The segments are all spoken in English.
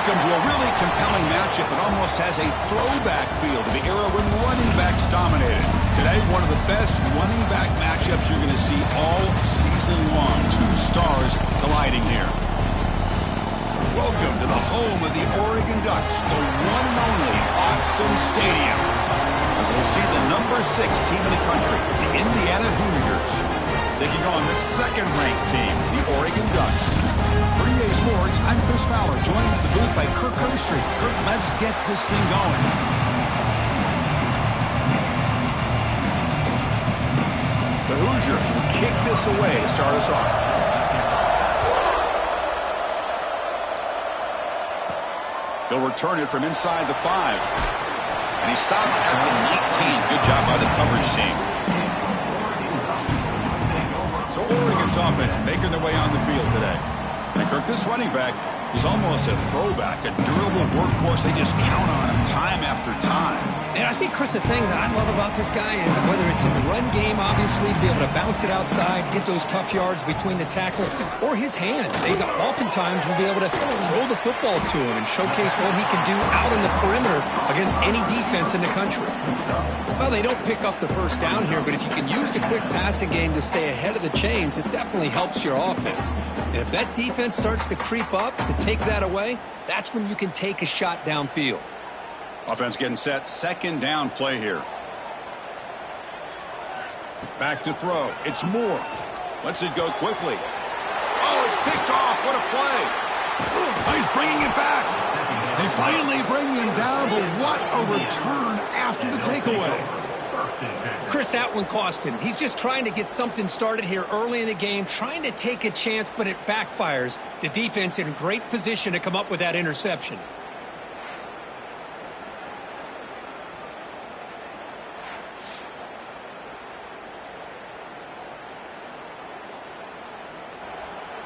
Welcome to a really compelling matchup that almost has a throwback feel to the era when running backs dominated. Today, one of the best running back matchups you're going to see all season long. Two stars colliding here. Welcome to the home of the Oregon Ducks, the one and only Autzen Stadium. As we'll see the number 6 team in the country, the Indiana Hoosiers, taking on the second-ranked team, the Oregon Ducks. For EA Sports, I'm Chris Fowler, joined at the booth by Kirk Herbstreit. Kirk, let's get this thing going. The Hoosiers will kick this away to start us off. They'll return it from inside the 5. And he stopped at the 19. Good job by the coverage team. So Oregon's offense making their way on the field today. And Kirk, this running back is almost a throwback, a durable workhorse. They just count on him time after time. And I think, Chris, the thing that I love about this guy is whether it's in the run game, obviously, be able to bounce it outside, get those tough yards between the tackle, or his hands. They oftentimes will be able to throw the football to him and showcase what he can do out in the perimeter against any defense in the country. Well, they don't pick up the first down here, but if you can use the quick passing game to stay ahead of the chains, it definitely helps your offense. And if that defense starts to creep up to take that away, that's when you can take a shot downfield. Offense getting set. Second down play here. Back to throw. It's Moore. Lets it go quickly. Oh, it's picked off. What a play. Oh, he's bringing it back. They finally bring him down, but what a return after the takeaway. Chris, that one cost him. He's just trying to get something started here early in the game, trying to take a chance, but it backfires. The defense in great position to come up with that interception.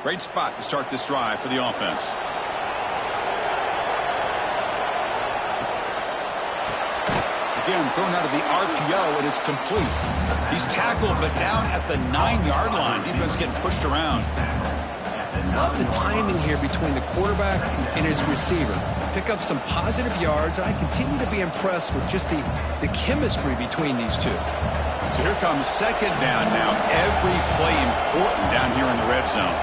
Great spot to start this drive for the offense. Again, thrown out of the RPO, and it's complete. He's tackled, but down at the 9-yard line. Defense getting pushed around. Love the timing here between the quarterback and his receiver. Pick up some positive yards, and I continue to be impressed with just the chemistry between these two. So here comes second down now. Every play important down here in the red zone.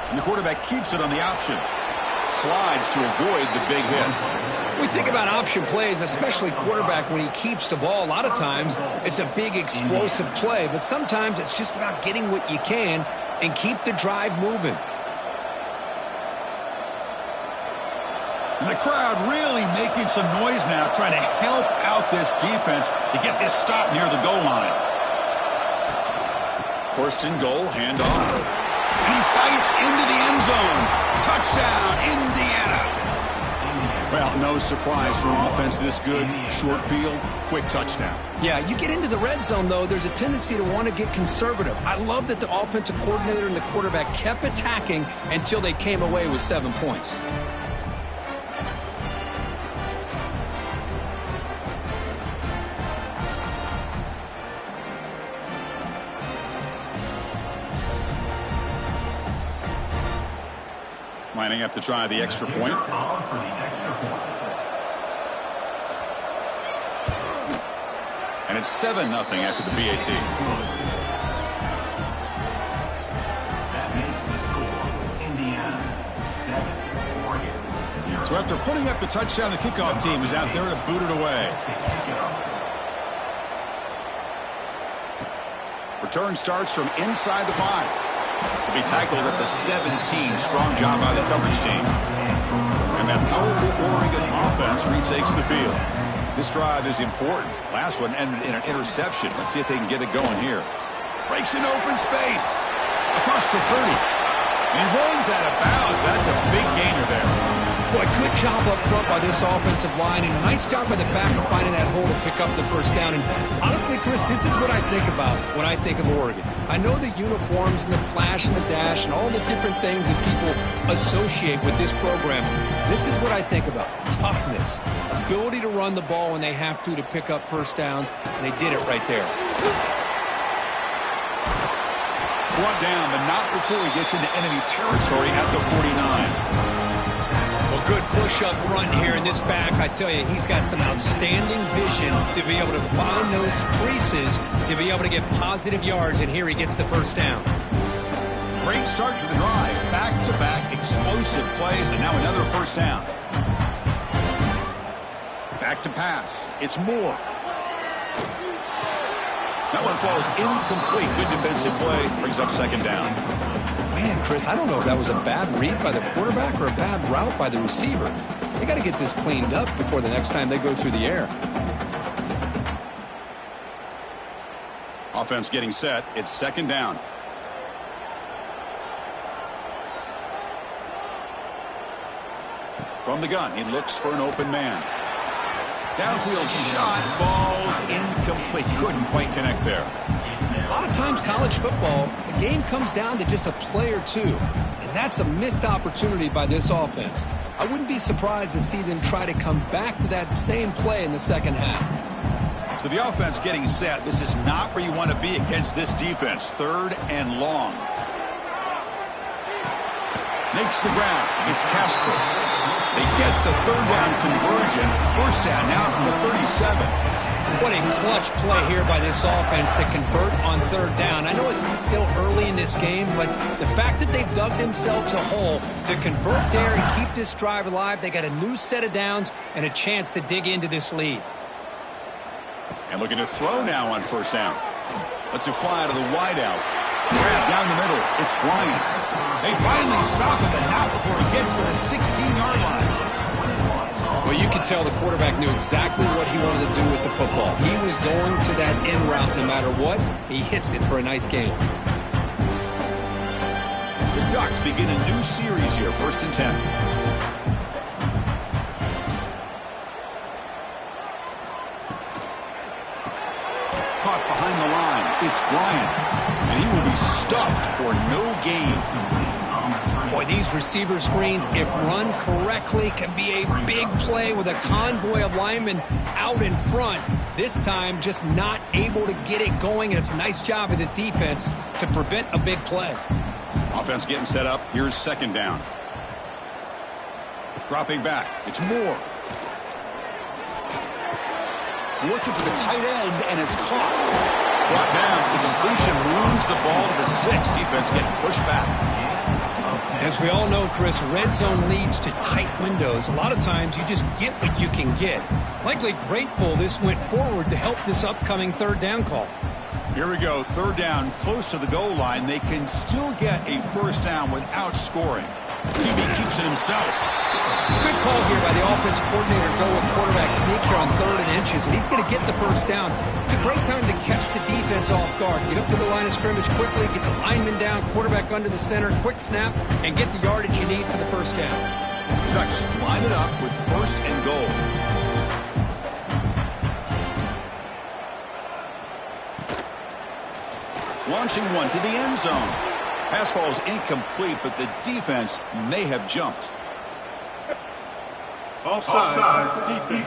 And the quarterback keeps it on the option. Slides to avoid the big hit. We think about option plays, especially quarterback, when he keeps the ball. A lot of times, it's a big explosive play, but sometimes it's just about getting what you can and keep the drive moving. And the crowd really making some noise now, trying to help out this defense to get this stop near the goal line. First and goal, handoff. And he fights into the end zone. Touchdown, Indiana. Well, no surprise for an offense this good. Short field, quick touchdown. Yeah, you get into the red zone, though, there's a tendency to want to get conservative. I love that the offensive coordinator and the quarterback kept attacking until they came away with 7 points. Lining up to try the extra point. And it's 7-0 after the BAT. So after putting up the touchdown, the kickoff team is out there to boot it away. Return starts from inside the 5. To be tackled at the 17. Strong job by the coverage team. And that powerful Oregon offense retakes the field. This drive is important. Last one ended in an interception. Let's see if they can get it going here. Breaks an open space. Across the 30. And he runs out of bounds. That's a big gainer there. Boy, good job up front by this offensive line, and a nice job by the back of finding that hole to pick up the first down. And honestly, Chris, this is what I think about when I think of Oregon. I know the uniforms and the flash and the dash and all the different things that people associate with this program. This is what I think about. Toughness, ability to run the ball when they have to pick up first downs, and they did it right there. Brought down, but not before he gets into enemy territory at the 49. Well, good push up front here in this back. I tell you, he's got some outstanding vision to be able to find those creases, to be able to get positive yards, and here he gets the first down. Great start to the drive. Back-to-back explosive plays, and now another first down. Back to pass. It's Moore. That one falls incomplete. Good defensive play. Brings up second down. Man, Chris, I don't know if that was a bad read by the quarterback or a bad route by the receiver. They got to get this cleaned up before the next time they go through the air. Offense getting set. It's second down. From the gun, he looks for an open man. Downfield shot falls incomplete. Couldn't quite connect there. A lot of times college football, the game comes down to just a play or two. And that's a missed opportunity by this offense. I wouldn't be surprised to see them try to come back to that same play in the second half. So the offense getting set. This is not where you want to be against this defense. Third and long. Makes the ground. It's Casper. They get the third down conversion. First down now from the 37. What a clutch play here by this offense to convert on third down. I know it's still early in this game, but the fact that they've dug themselves a hole to convert there and keep this drive alive, they got a new set of downs and a chance to dig into this lead. And looking to throw now on first down. Lets it fly out of the wideout. Grab down the middle. It's Bryant. They finally stop him, but not before he gets to the 16-yard line. Well, you could tell the quarterback knew exactly what he wanted to do with the football. He was going to that in route no matter what. He hits it for a nice gain. The Ducks begin a new series here, 1st and 10. Caught behind the line. It's Bryant. And he will be stuffed for no gain. Boy, these receiver screens, if run correctly, can be a big play with a convoy of linemen out in front. This time, just not able to get it going, and it's a nice job of the defense to prevent a big play. Offense getting set up. Here's second down. Dropping back. It's Moore. Looking for the tight end, and it's caught. Brought down. The completion moves the ball to the 6. Defense getting pushed back. As we all know, Chris, red zone leads to tight windows. A lot of times you just get what you can get. Likely grateful this went forward to help this upcoming third down call. Here we go. Third down close to the goal line. They can still get a first down without scoring. PB keeps it himself. Good call here by the offensive coordinator to go with quarterback sneak here on 3rd and inches, and he's going to get the first down. It's a great time to catch the defense off guard. Get up to the line of scrimmage quickly, get the lineman down, quarterback under the center, quick snap, and get the yardage you need for the first down. Ducks line it up with 1st and goal. Launching one to the end zone. Pass falls incomplete, but the defense may have jumped. Offside defense.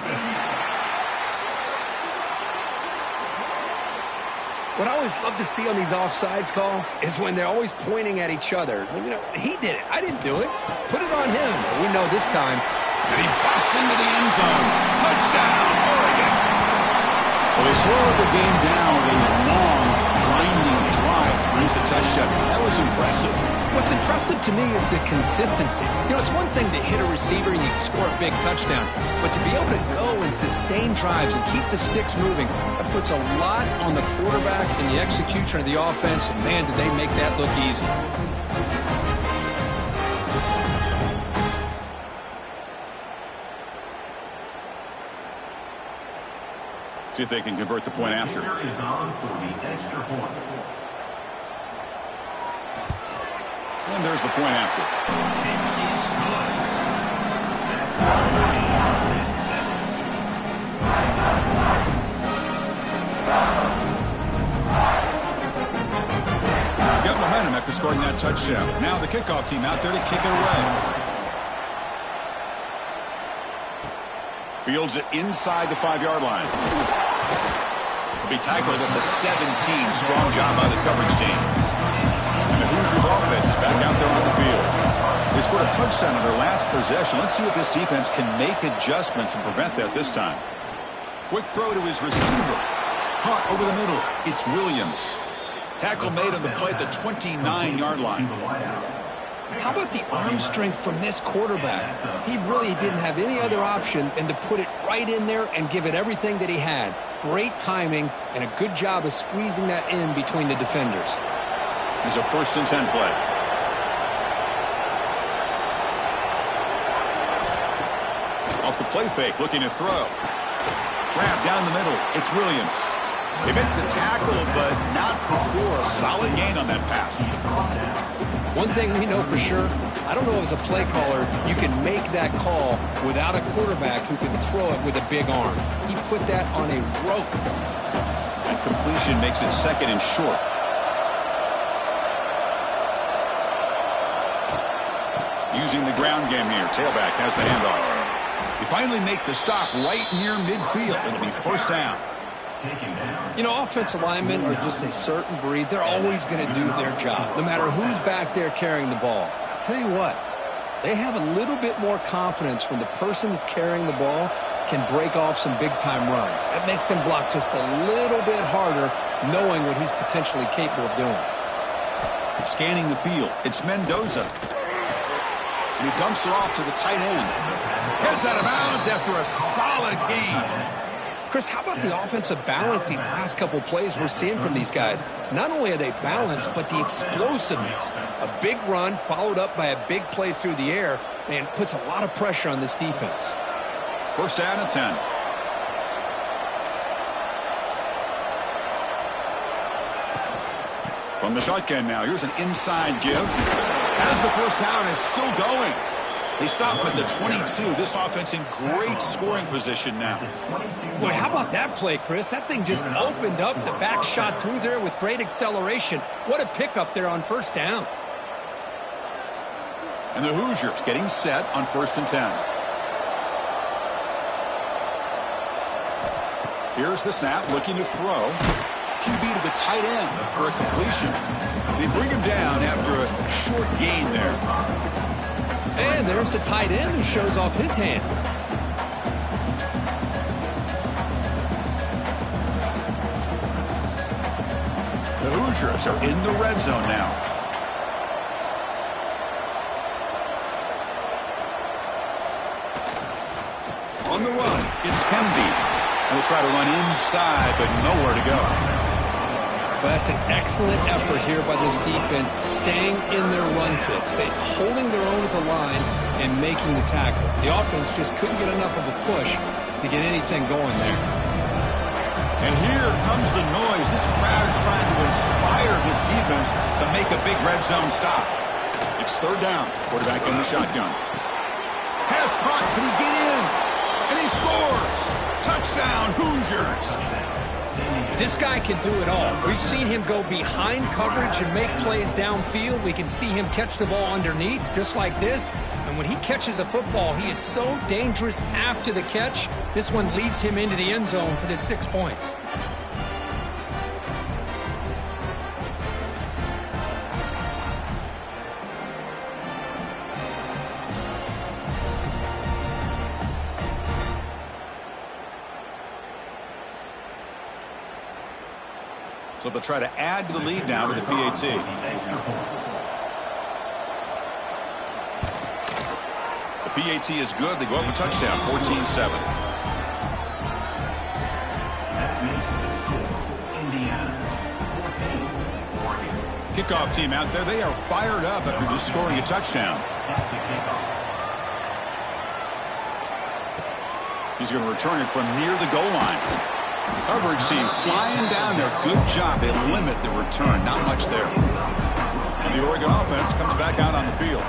What I always love to see on these offsides call is when they're always pointing at each other. You know, he did it. I didn't do it. Put it on him. We know this time. And he busts into the end zone. Touchdown, Oregon. Well, they slowed the game down with a long, grinding drive to produce a touchdown. That was impressive. What's impressive to me is the consistency. You know, it's one thing to hit a receiver and you can score a big touchdown, but to be able to go and sustain drives and keep the sticks moving, that puts a lot on the quarterback and the execution of the offense, and man, did they make that look easy. See if they can convert the point after. Is on for the extra point. And there's the point after. Got momentum after scoring that touchdown. Now the kickoff team out there to kick it away. Fields it inside the 5-yard line. He'll be tackled at the 17. Strong job by the coverage team. offense is back out there on the field. They scored a touchdown on their last possession. Let's see if this defense can make adjustments and prevent that this time. Quick throw to his receiver. Caught over the middle. It's Williams. Tackle made on the play at the 29-yard line. How about the arm strength from this quarterback? He really didn't have any other option than to put it right in there and give it everything that he had. Great timing and a good job of squeezing that in between the defenders. Here's a 1st and 10 play. Off the play fake, looking to throw. Grab down the middle. It's Williams. They make the tackle, but not before a solid gain on that pass. One thing we know for sure, I don't know as a play caller, you can make that call without a quarterback who can throw it with a big arm. He put that on a rope. That completion makes it 2nd and short. Using the ground game here. Tailback has the handoff. They finally make the stop right near midfield. It'll be 1st down. You know, offensive linemen are just a certain breed. They're always going to do their job, no matter who's back there carrying the ball. I'll tell you what, they have a little bit more confidence when the person that's carrying the ball can break off some big-time runs. That makes them block just a little bit harder, knowing what he's potentially capable of doing. Scanning the field, it's Mendoza. And he dumps it off to the tight end. Heads out of bounds after a solid gain. Chris, how about the offensive balance these last couple plays we're seeing from these guys? Not only are they balanced, but the explosiveness. A big run followed up by a big play through the air, and puts a lot of pressure on this defense. 1st down and 10. From the shotgun now, here's an inside give. As the 1st down is still going. They stop him at the 22. This offense in great scoring position now. Boy, how about that play, Chris? That thing just opened up. The back shot through there with great acceleration. What a pickup there on 1st down. And the Hoosiers getting set on 1st and 10. Here's the snap, looking to throw. QB to the tight end for a completion. They bring him down after a short gain there. And there's the tight end who shows off his hands. The Hoosiers are in the red zone now. On the run, it's Kennedy. And they'll try to run inside, but nowhere to go. But that's an excellent effort here by this defense, staying in their run fix. They holding their own at the line and making the tackle. The offense just couldn't get enough of a push to get anything going there. And here comes the noise. This crowd is trying to inspire this defense to make a big red zone stop. It's 3rd down. Quarterback in the shotgun. Pass caught. Can he get in? And he scores. Touchdown, Hoosiers. This guy can do it all. We've seen him go behind coverage and make plays downfield. We can see him catch the ball underneath, just like this. And when he catches a football, he is so dangerous after the catch. This one leads him into the end zone for the 6 points. So they'll try to add to the lead now to the PAT. The PAT is good. They go up a touchdown, 14-7. Kickoff team out there. They are fired up after just scoring a touchdown. He's going to return it from near the goal line. Coverage team flying down there. Good job. They limit the return. Not much there. And the Oregon offense comes back out on the field.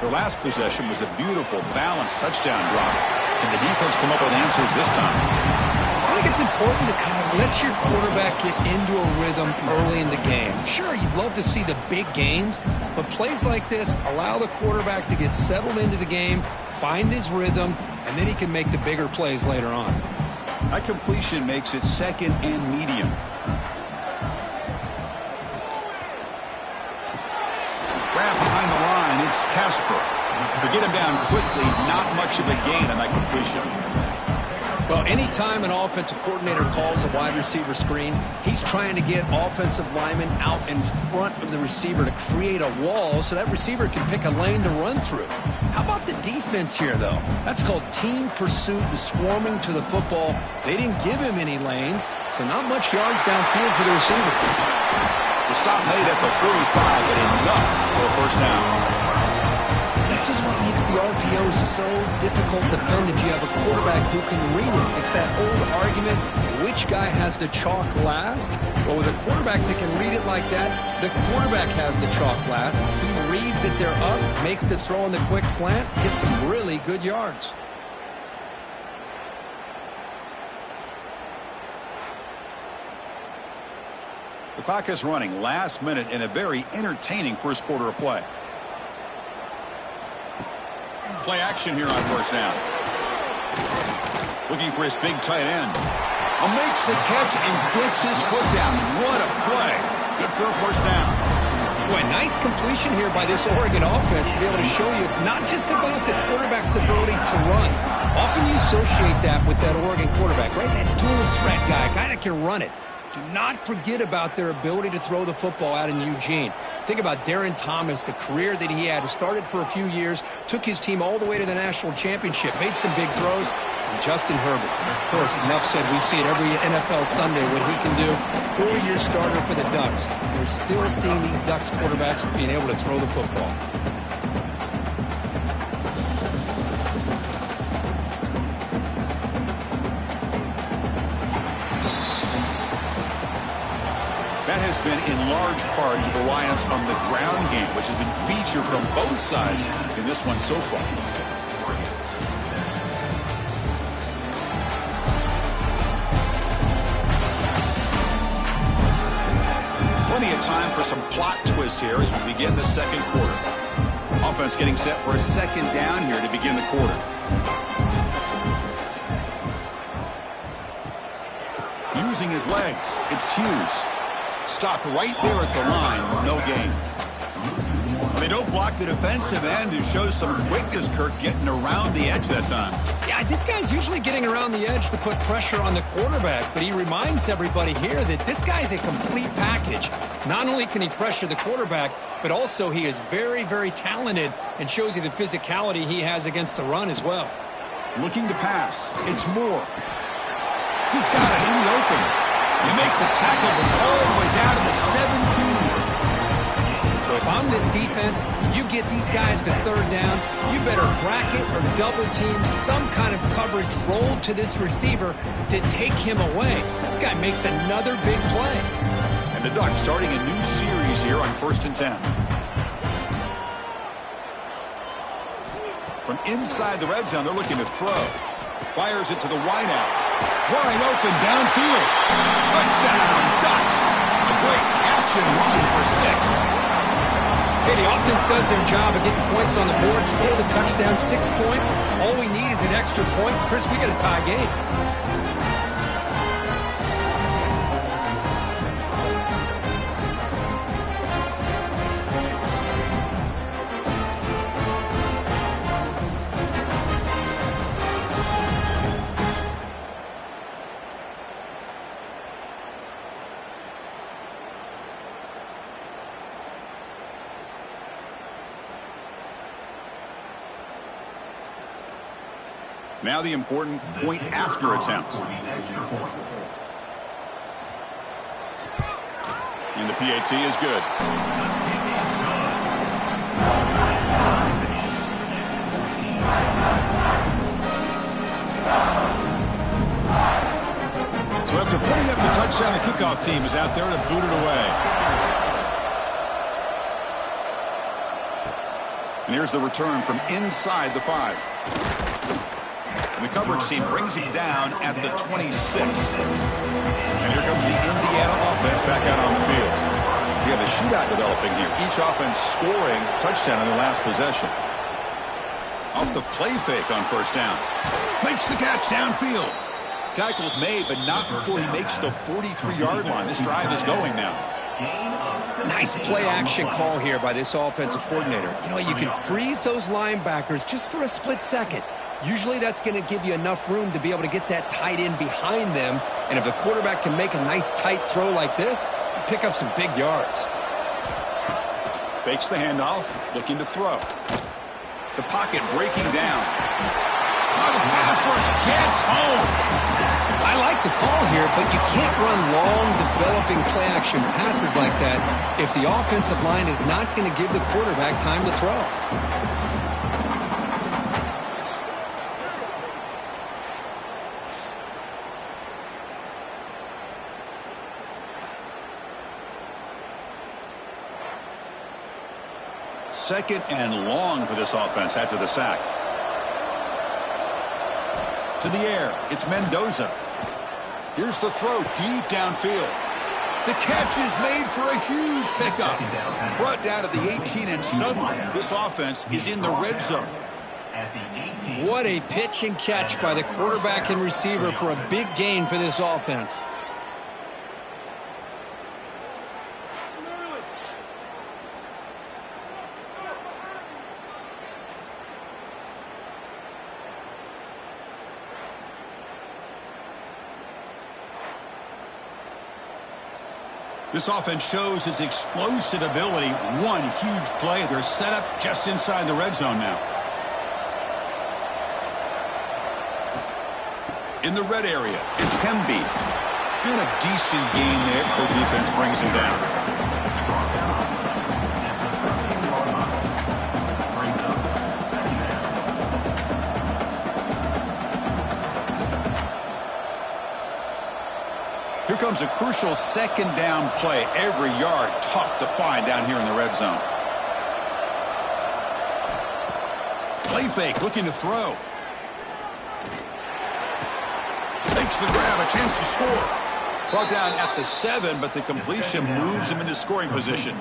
Their last possession was a beautiful, balanced touchdown drop. Can the defense come up with answers this time? I think it's important to kind of let your quarterback get into a rhythm early in the game. Sure, you'd love to see the big gains, but plays like this allow the quarterback to get settled into the game, find his rhythm, and then he can make the bigger plays later on. That completion makes it 2nd and medium. Casper. To get him down quickly, not much of a gain on that completion. Well, anytime an offensive coordinator calls a wide receiver screen, he's trying to get offensive linemen out in front of the receiver to create a wall so that receiver can pick a lane to run through. How about the defense here, though? That's called team pursuit and swarming to the football. They didn't give him any lanes, so not much yards downfield for the receiver. The stop made at the 45, but enough for a first down. This is what makes the RPO so difficult to defend if you have a quarterback who can read it. It's that old argument, which guy has the chalk last? Well, with a quarterback that can read it like that, the quarterback has the chalk last. He reads that they're up, makes the throw on the quick slant, gets some really good yards. The clock is running last minute in a very entertaining first quarter of play. Play action here on first down. Looking for his big tight end. Makes the catch and gets his foot down. What a play. Good for a first down. Boy, nice completion here by this Oregon offense to be able to show you it's not just about the quarterback's ability to run. Often you associate that with that Oregon quarterback, right? That dual threat guy, a guy that can run it. Do not forget about their ability to throw the football out in Eugene. Think about Darren Thomas, the career that he had. He started for a few years, took his team all the way to the national championship, made some big throws. And Justin Herbert, of course, enough said, we see it every NFL Sunday what he can do. 4-year starter for the Ducks. We're still seeing these Ducks quarterbacks being able to throw the football. That has been in large part the reliance on the ground game, which has been featured from both sides in this one so far. Plenty of time for some plot twists here as we begin the second quarter. Offense getting set for a second down here to begin the quarter. Using his legs, it's Hughes. Stopped right there at the line, no gain. They don't block the defensive end, who shows some quickness, Kirk, getting around the edge that time. Yeah, this guy's usually getting around the edge to put pressure on the quarterback, but he reminds everybody here that this guy's a complete package. Not only can he pressure the quarterback, but also he is very, very talented and shows you the physicality he has against the run as well. Looking to pass. It's Moore. He's got it in the open. You make the tackle, but all the way down to the 17. Well, if I'm this defense, you get these guys to third down, you better bracket or double team some kind of coverage roll to this receiver to take him away. This guy makes another big play. And the Ducks starting a new series here on 1st and 10. From inside the red zone, they're looking to throw. Fires it to the wideout. Wide open downfield. Touchdown, Ducks. A great catch and run for 6. Hey, the offense does their job of getting points on the board. Score the touchdown, 6 points. All we need is an extra point. Chris, we got a tie game. Now the important point after attempt. And the PAT is good. So after putting up the touchdown, the kickoff team is out there to boot it away. And here's the return from inside the 5. And the coverage team brings him down at the 26. And here comes the Indiana offense back out on the field. We have a shootout developing here. Each offense scoring a touchdown in the last possession. Off the play fake on first down. Makes the catch downfield. Tackle's made, but not before he makes the 43-yard line. This drive is going now. Nice play-action call here by this offensive coordinator. You know, you can freeze those linebackers just for a split second. Usually that's going to give you enough room to be able to get that tight end behind them. And if the quarterback can make a nice tight throw like this, pick up some big yards. Fakes the handoff, looking to throw. The pocket breaking down. Oh, the pass rush gets home. I like the call here, but you can't run long, developing play-action passes like that if the offensive line is not going to give the quarterback time to throw. Second and long for this offense after the sack. To the air, it's Mendoza. Here's the throw deep downfield. The catch is made for a huge pickup. Brought down to the 18, and suddenly this offense is in the red zone. What a pitch and catch by the quarterback and receiver for a big gain for this offense. This offense shows its explosive ability. One huge play. They're set up just inside the red zone now. In the red area, it's Hemby. And a decent gain there. The defense brings him down. Here comes a crucial second down play. Every yard tough to find down here in the red zone. Play fake, looking to throw. Makes the grab, a chance to score. Brought down at the 7, but the completion moves him into scoring position.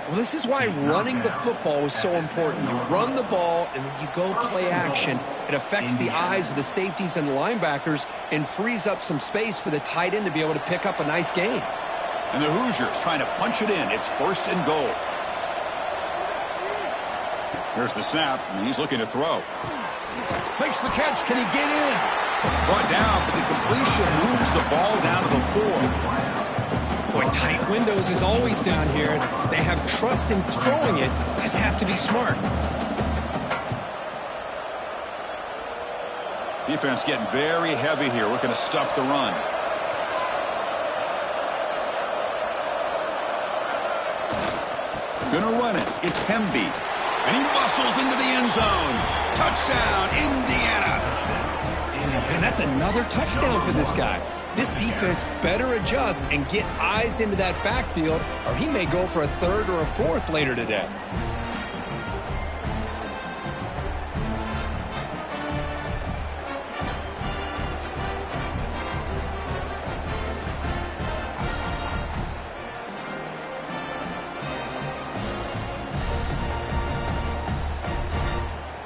Well, this is why running the football is so important. You run the ball, and then you go play action. It affects the eyes of the safeties and the linebackers and frees up some space for the tight end to be able to pick up a nice gain. And the Hoosiers trying to punch it in. It's first and goal. Here's the snap, and he's looking to throw. Makes the catch. Can he get in? Brought down, but the completion moves the ball down to the 4. Boy, tight windows is always down here. They have trust in throwing it. Just have to be smart. Defense getting very heavy here, looking to stuff the run. Gonna run it. It's Hemby. And he muscles into the end zone. Touchdown, Indiana. And that's another touchdown for this guy. This defense better adjust and get eyes into that backfield, or he may go for a third or a fourth later today.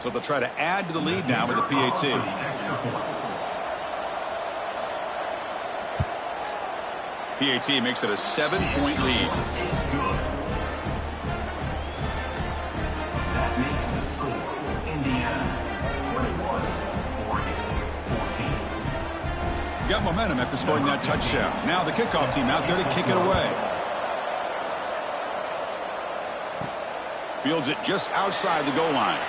So they'll try to add to the lead now with the PAT. PAT makes it a 7-point lead. That makes the score Indiana 21, Oregon 14. Got momentum after scoring that touchdown. Now the kickoff team out there to kick it away. Fields it just outside the goal line.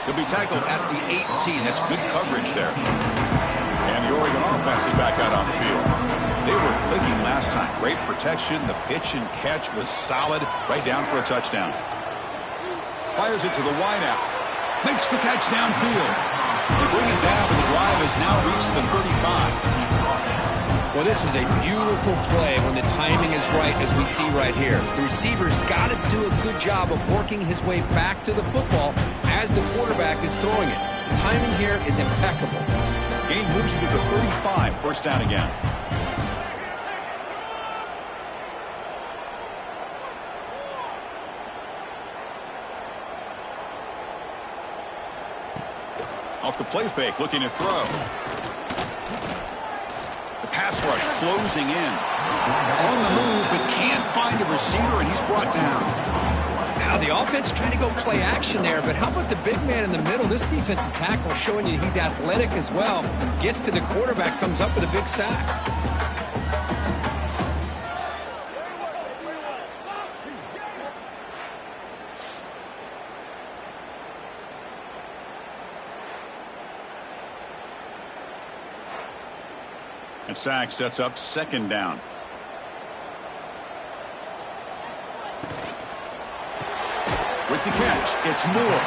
He'll be tackled at the 18. That's good coverage there. And the Oregon offense is back out on the field. They were clicking last time. Great protection. The pitch and catch was solid. Right down for a touchdown. Fires it to the wideout. Makes the catch downfield. They bring it down, but the drive has now reached the 35. Well, this is a beautiful play when the timing is right, as we see right here. The receiver's got to do a good job of working his way back to the football as the quarterback is throwing it. The timing here is impeccable. Gain moves him to the 35. First down again. Off the play fake, looking to throw. The pass pass rush closing in. On the move, but can't find a receiver, and he's brought down. Now the offense trying to go play action there, but how about the big man in the middle? This defensive tackle showing you he's athletic as well. Gets to the quarterback, comes up with a big sack. And sack sets up second down. With the catch, it's Moore.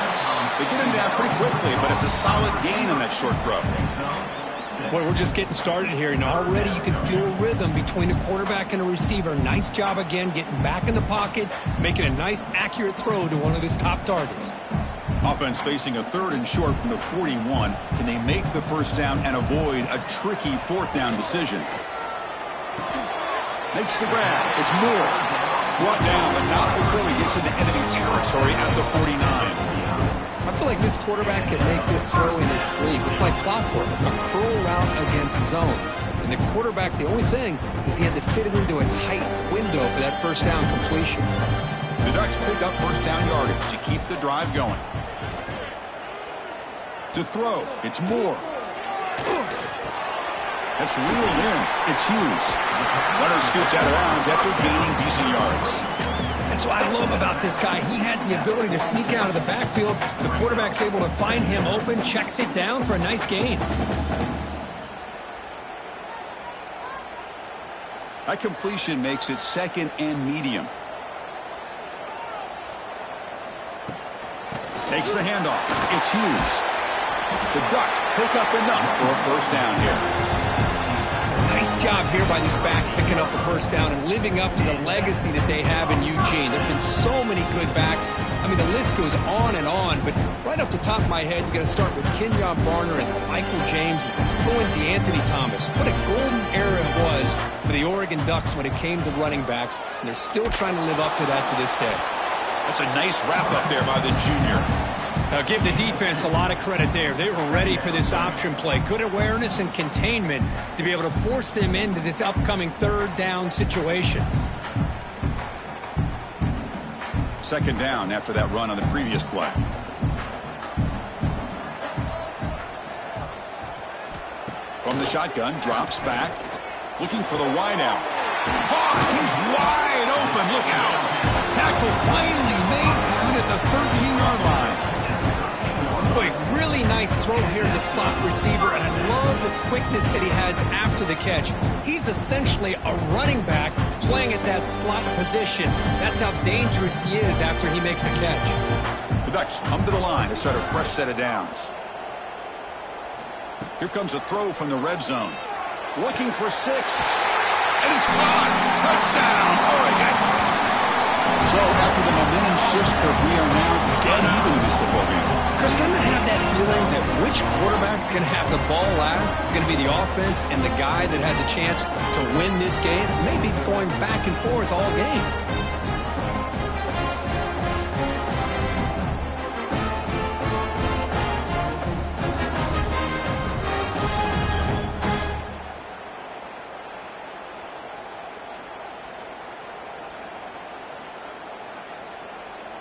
They get him down pretty quickly, but it's a solid gain on that short throw. Well, we're just getting started here, and already you can feel a rhythm between a quarterback and a receiver. Nice job again getting back in the pocket, making a nice, accurate throw to one of his top targets. Offense facing a 3rd and short from the 41. Can they make the first down and avoid a tricky 4th down decision? Makes the grab. It's Moore. Brought down, but not before he gets into enemy territory at the 49. I feel like this quarterback can make this throw in his sleep. It's like clockwork, a curl route against zone. And the quarterback, the only thing is he had to fit it into a tight window for that first down completion. The Ducks pick up first down yardage to keep the drive going. To throw, it's Moore. That's reeled in. It's Hughes. Runner scoots out of bounds after gaining decent yards. That's what I love about this guy. He has the ability to sneak out of the backfield. The quarterback's able to find him open, checks it down for a nice gain. That completion makes it 2nd and medium. Takes the handoff. It's Hughes. The Ducks pick up enough for a first down here. Nice job here by this back picking up the first down and living up to the legacy that they have in Eugene. There have been so many good backs. I mean, the list goes on and on, but right off the top of my head, you got to start with Kenyon Barner and Michael James and throw in DeAnthony Thomas. What a golden era it was for the Oregon Ducks when it came to running backs, and they're still trying to live up to that to this day. That's a nice wrap-up there by the junior. Now give the defense a lot of credit there. They were ready for this option play. Good awareness and containment to be able to force them into this upcoming 3rd down situation. 2nd down after that run on the previous play. From the shotgun, drops back. Looking for the wideout. He's wide open. Look out. Tackle finally made down at the 13-yard line. Boy, really nice throw here to the slot receiver, and I love the quickness that he has after the catch. He's essentially a running back playing at that slot position. That's how dangerous he is after he makes a catch. The Ducks come to the line to start a fresh set of downs. Here comes a throw from the red zone. Looking for 6. And it's caught. Touchdown, Oregon. So after the momentum shifts, we are now dead even in this football game. Chris, kind of have that feeling that which quarterback's going to have the ball last is going to be the offense, and the guy that has a chance to win this game may be going back and forth all game.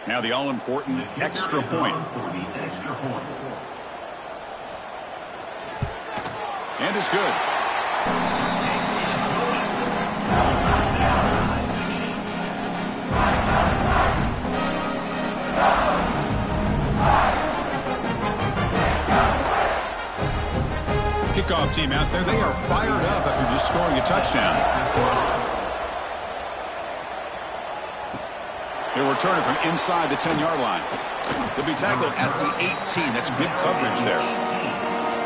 Now the all-important extra point. And it's good. Kickoff team out there. They are fired up after just scoring a touchdown. He'll return it from inside the 10-yard line. They'll be tackled at the 18. That's good coverage there.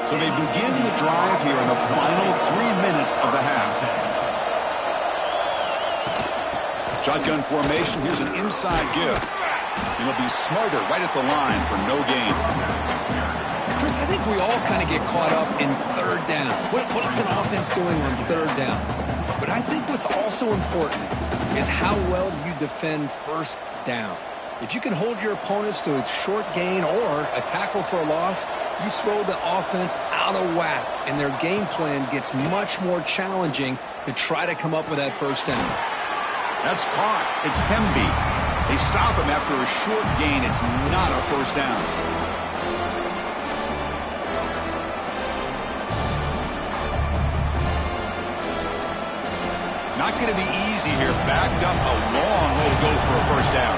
So they begin the drive here in the final 3 minutes of the half. Shotgun formation. Here's an inside give. And he'll be smarter right at the line for no gain. Chris, I think we all kind of get caught up in 3rd down. What is an offense doing on 3rd down? But I think what's also important is how well you defend 1st down. If you can hold your opponents to a short gain or a tackle for a loss, you throw the offense out of whack, and their game plan gets much more challenging to try to come up with that first down. That's caught. It's Hemby. They stop him after a short gain. It's not a first down. Not going to be easy here. Backed up a long way to go for a first down.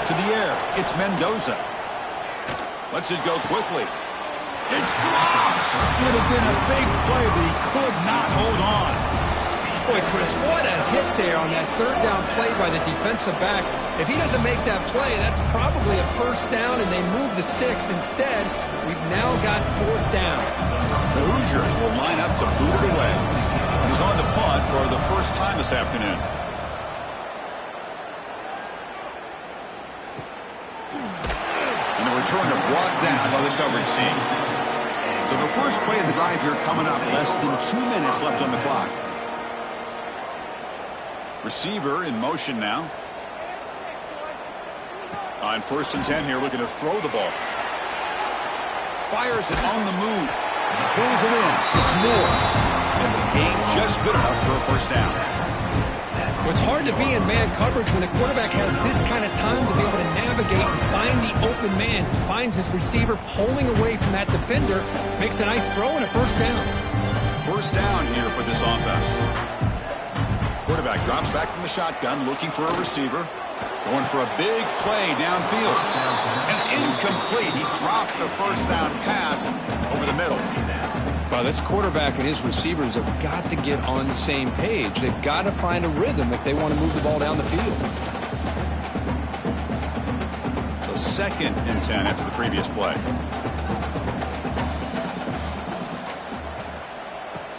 To the air, it's Mendoza. Lets it go quickly. It's dropped. Would have been a big play, but he could not hold on. Boy, Chris, what a hit there on that third down play by the defensive back. If he doesn't make that play, that's probably a first down, and they move the sticks. Instead, we've now got fourth down. The Hoosiers will line up to boot it away. He's on the punt for the first time this afternoon. And the returner brought down by the coverage team. So the first play of the drive here coming up. Less than 2 minutes left on the clock. Receiver in motion now. On 1st and 10 here, looking to throw the ball. Fires it on the move. Pulls it in. It's Moore. And the gain just good enough for a first down. Well, it's hard to be in man coverage when a quarterback has this kind of time to be able to navigate and find the open man. He finds his receiver pulling away from that defender. Makes a nice throw and a first down. First down here for this offense. Quarterback drops back from the shotgun, looking for a receiver. Going for a big play downfield. And it's incomplete. He dropped the first down pass over the middle. Well, this quarterback and his receivers have got to get on the same page. They've got to find a rhythm if they want to move the ball down the field. So 2nd and 10 after the previous play.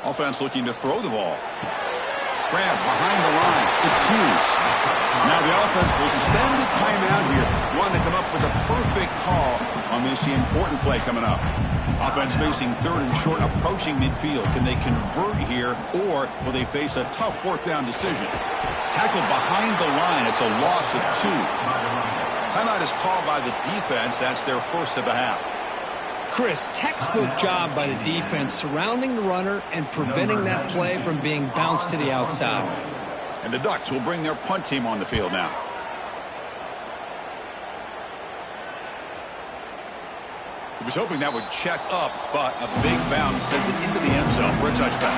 Offense looking to throw the ball. Grab behind the line. It's Hughes. Now the offense will spend a timeout here. Want to come up with a perfect call on this important play coming up. Offense facing 3rd and short, approaching midfield. Can they convert here, or will they face a tough 4th down decision? Tackled behind the line. It's a loss of 2. Timeout is called by the defense. That's their first of the half. Chris, textbook job by the defense surrounding the runner and preventing that play from being bounced to the outside. And the Ducks will bring their punt team on the field now. He was hoping that would check up, but a big bounce sends it into the end zone for a touchback.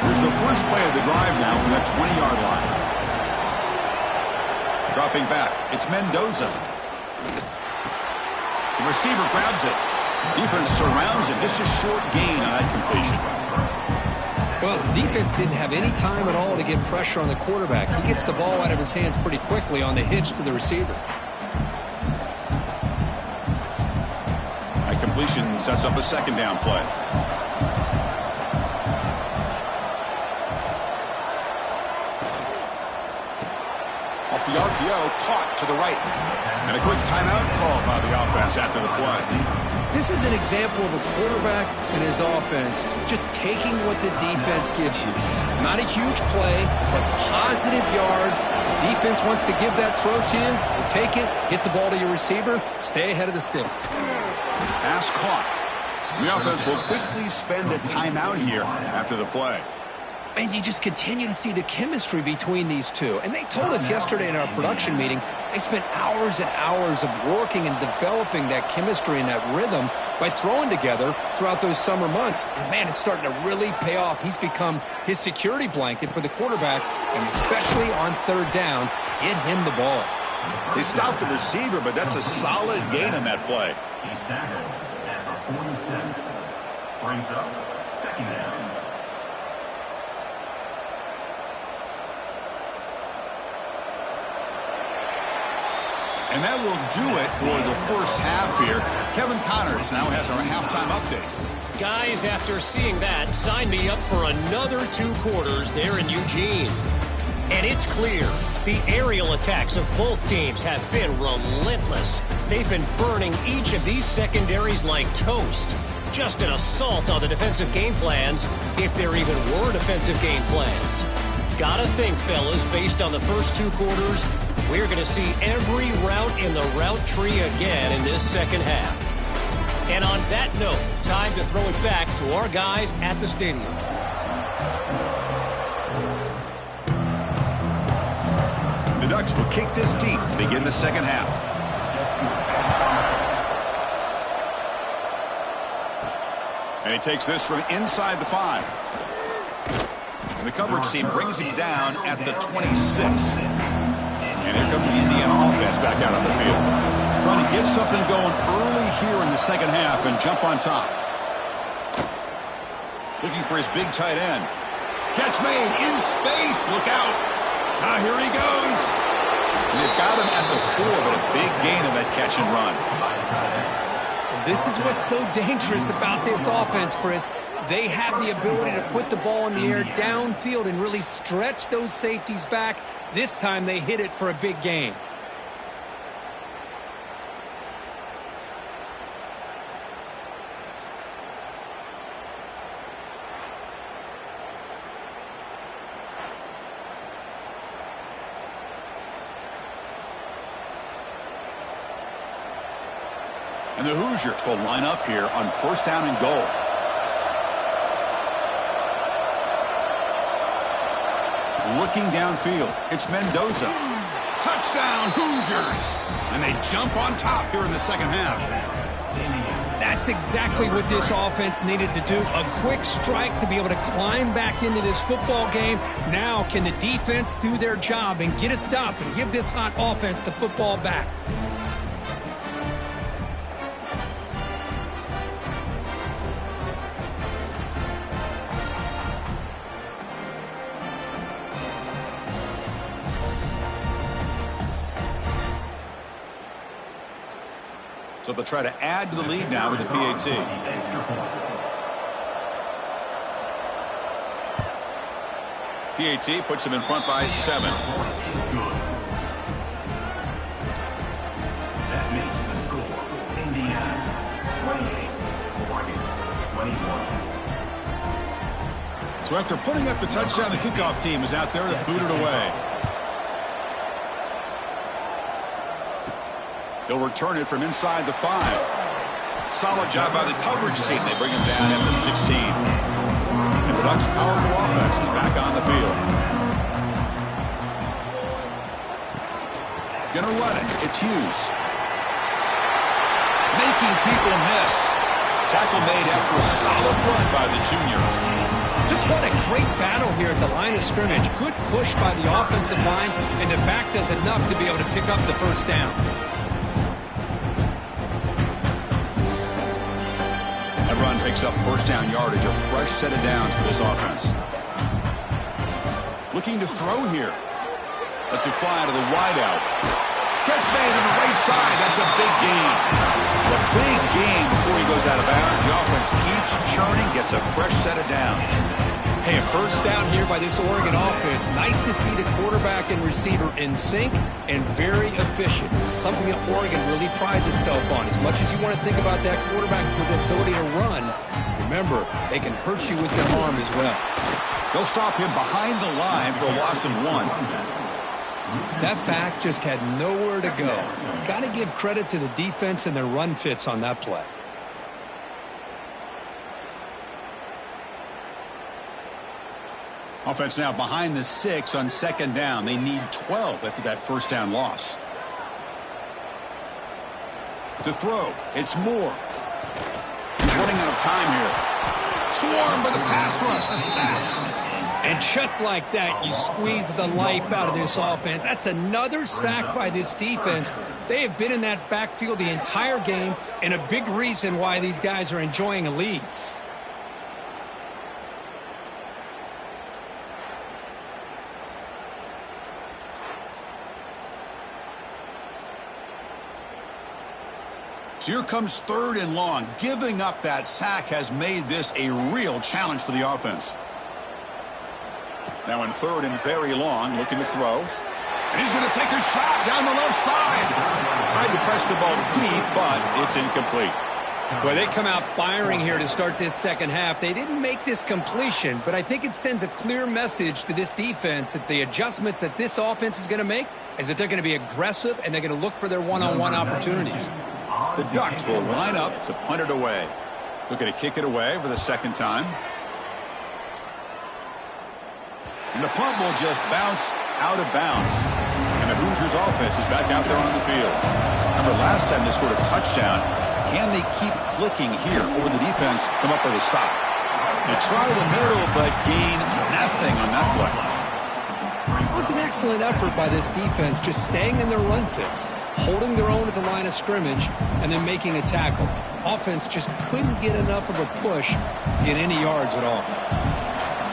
Here's the first play of the drive now from that 20-yard line. Dropping back, it's Mendoza. The receiver grabs it. Defense surrounds it. Just a short gain on that completion. Well, the defense didn't have any time at all to get pressure on the quarterback. He gets the ball out of his hands pretty quickly on the hitch to the receiver. That completion sets up a 2nd down play. Off the RPO, caught to the right. And a quick timeout called by the offense after the play. This is an example of a quarterback and his offense just taking what the defense gives you. Not a huge play, but positive yards. The defense wants to give that throw to you. You take it, get the ball to your receiver, stay ahead of the sticks. Pass caught. The offense will quickly spend a timeout here after the play. And you just continue to see the chemistry between these two. And they told us yesterday in our production meeting, they spent hours and hours of working and developing that chemistry and that rhythm by throwing together throughout those summer months. And, man, it's starting to really pay off. He's become his security blanket for the quarterback, and especially on 3rd down, get him the ball. They stopped the receiver, but that's a solid gain on that play. He's tackled at the 47. Brings up 2nd down. And that will do it for the first half here. Kevin Connors now has our halftime update. Guys, after seeing that, sign me up for another 2 quarters there in Eugene. And it's clear, the aerial attacks of both teams have been relentless. They've been burning each of these secondaries like toast. Just an assault on the defensive game plans, if there even were defensive game plans. Gotta think, fellas, based on the first 2 quarters, we're going to see every route in the route tree again in this second half. And on that note, time to throw it back to our guys at the stadium. The Ducks will kick this deep to begin the second half. And he takes this from inside the 5. And the coverage team brings him down at the 26. And here comes the Indiana offense back out on the field. Trying to get something going early here in the second half and jump on top. Looking for his big tight end. Catch made in space. Look out. Now here he goes. And they've got him at the 4, but a big gain in that catch and run. This is what's so dangerous about this offense, Chris. They have the ability to put the ball in the air downfield and really stretch those safeties back. This time they hit it for a big gain. And the Hoosiers will line up here on first down and goal. Looking downfield, it's Mendoza. Touchdown, Hoosiers! And they jump on top here in the second half. That's exactly what this offense needed to do. A quick strike to be able to climb back into this football game. Now can the defense do their job and get a stop and give this hot offense the football back? So they'll try to add to the lead now with the PAT. PAT puts them in front by 7. That makes the score Indiana 28, Oregon 21. So after putting up the touchdown, the kickoff team is out there to boot it away. He'll return it from inside the 5. Solid job by the coverage team. They bring him down at the 16. And the Ducks' powerful offense is back on the field. Gonna run it. It's Hughes. Making people miss. Tackle made after a solid run by the junior. Just what a great battle here at the line of scrimmage. Good push by the offensive line, and the back does enough to be able to pick up the first down. That run picks up first down yardage, a fresh set of downs for this offense. Looking to throw here. Lets it fly to the wideout. Catch made on the right side. That's a big gain. A big gain before he goes out of bounds. The offense keeps churning, gets a fresh set of downs. Hey, a first down here by this Oregon offense. Nice to see the quarterback and receiver in sync and very efficient. Something that Oregon really prides itself on. As much as you want to think about that quarterback with the ability to run, remember, they can hurt you with their arm as well. They'll stop him behind the line for a loss of 1. That back just had nowhere to go. Got to give credit to the defense and their run fits on that play. Offense now behind the 6 on second down. They need 12 after that first down loss. To throw, it's Moore. He's running out of time here. Swarmed by the pass rush. A sack. And just like that, you squeeze the life out of this offense. That's another sack by this defense. They have been in that backfield the entire game, and a big reason why these guys are enjoying a lead. So here comes third and long. Giving up that sack has made this a real challenge for the offense. Now in third and very long, looking to throw. And he's going to take a shot down the left side. Tried to press the ball deep, but it's incomplete. Well, they come out firing here to start this second half. They didn't make this completion, but I think it sends a clear message to this defense that the adjustments that this offense is going to make is that they're going to be aggressive and they're going to look for their one-on-one opportunities. The Ducks will line up to punt it away. Looking to kick it away for the second time. And the punt will just bounce out of bounds. And the Hoosiers offense is back out there on the field. Remember, last time they scored a touchdown. Can they keep clicking here, or will the defense come up with a stop? They try the middle, but gain nothing on that play. It was an excellent effort by this defense, just staying in their run fits, holding their own at the line of scrimmage, and then making a tackle. Offense just couldn't get enough of a push to get any yards at all.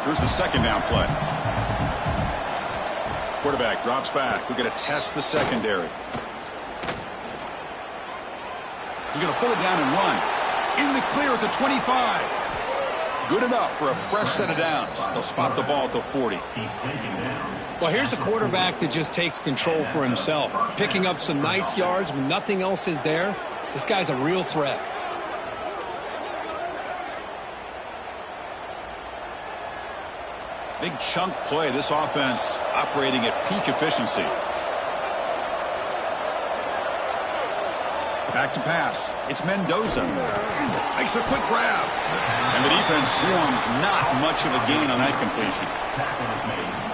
Here's the second down play. Quarterback drops back. We're going to test the secondary. He's going to pull it down and run. In the clear at the 25. Good enough for a fresh set of downs. They'll spot the ball at the 40. Well, here's a quarterback that just takes control for himself. Picking up some nice yards when nothing else is there. This guy's a real threat. Big chunk play. This offense operating at peak efficiency. Back to pass. It's Mendoza. Makes a quick grab. And the defense swarms. Not much of a gain on that completion.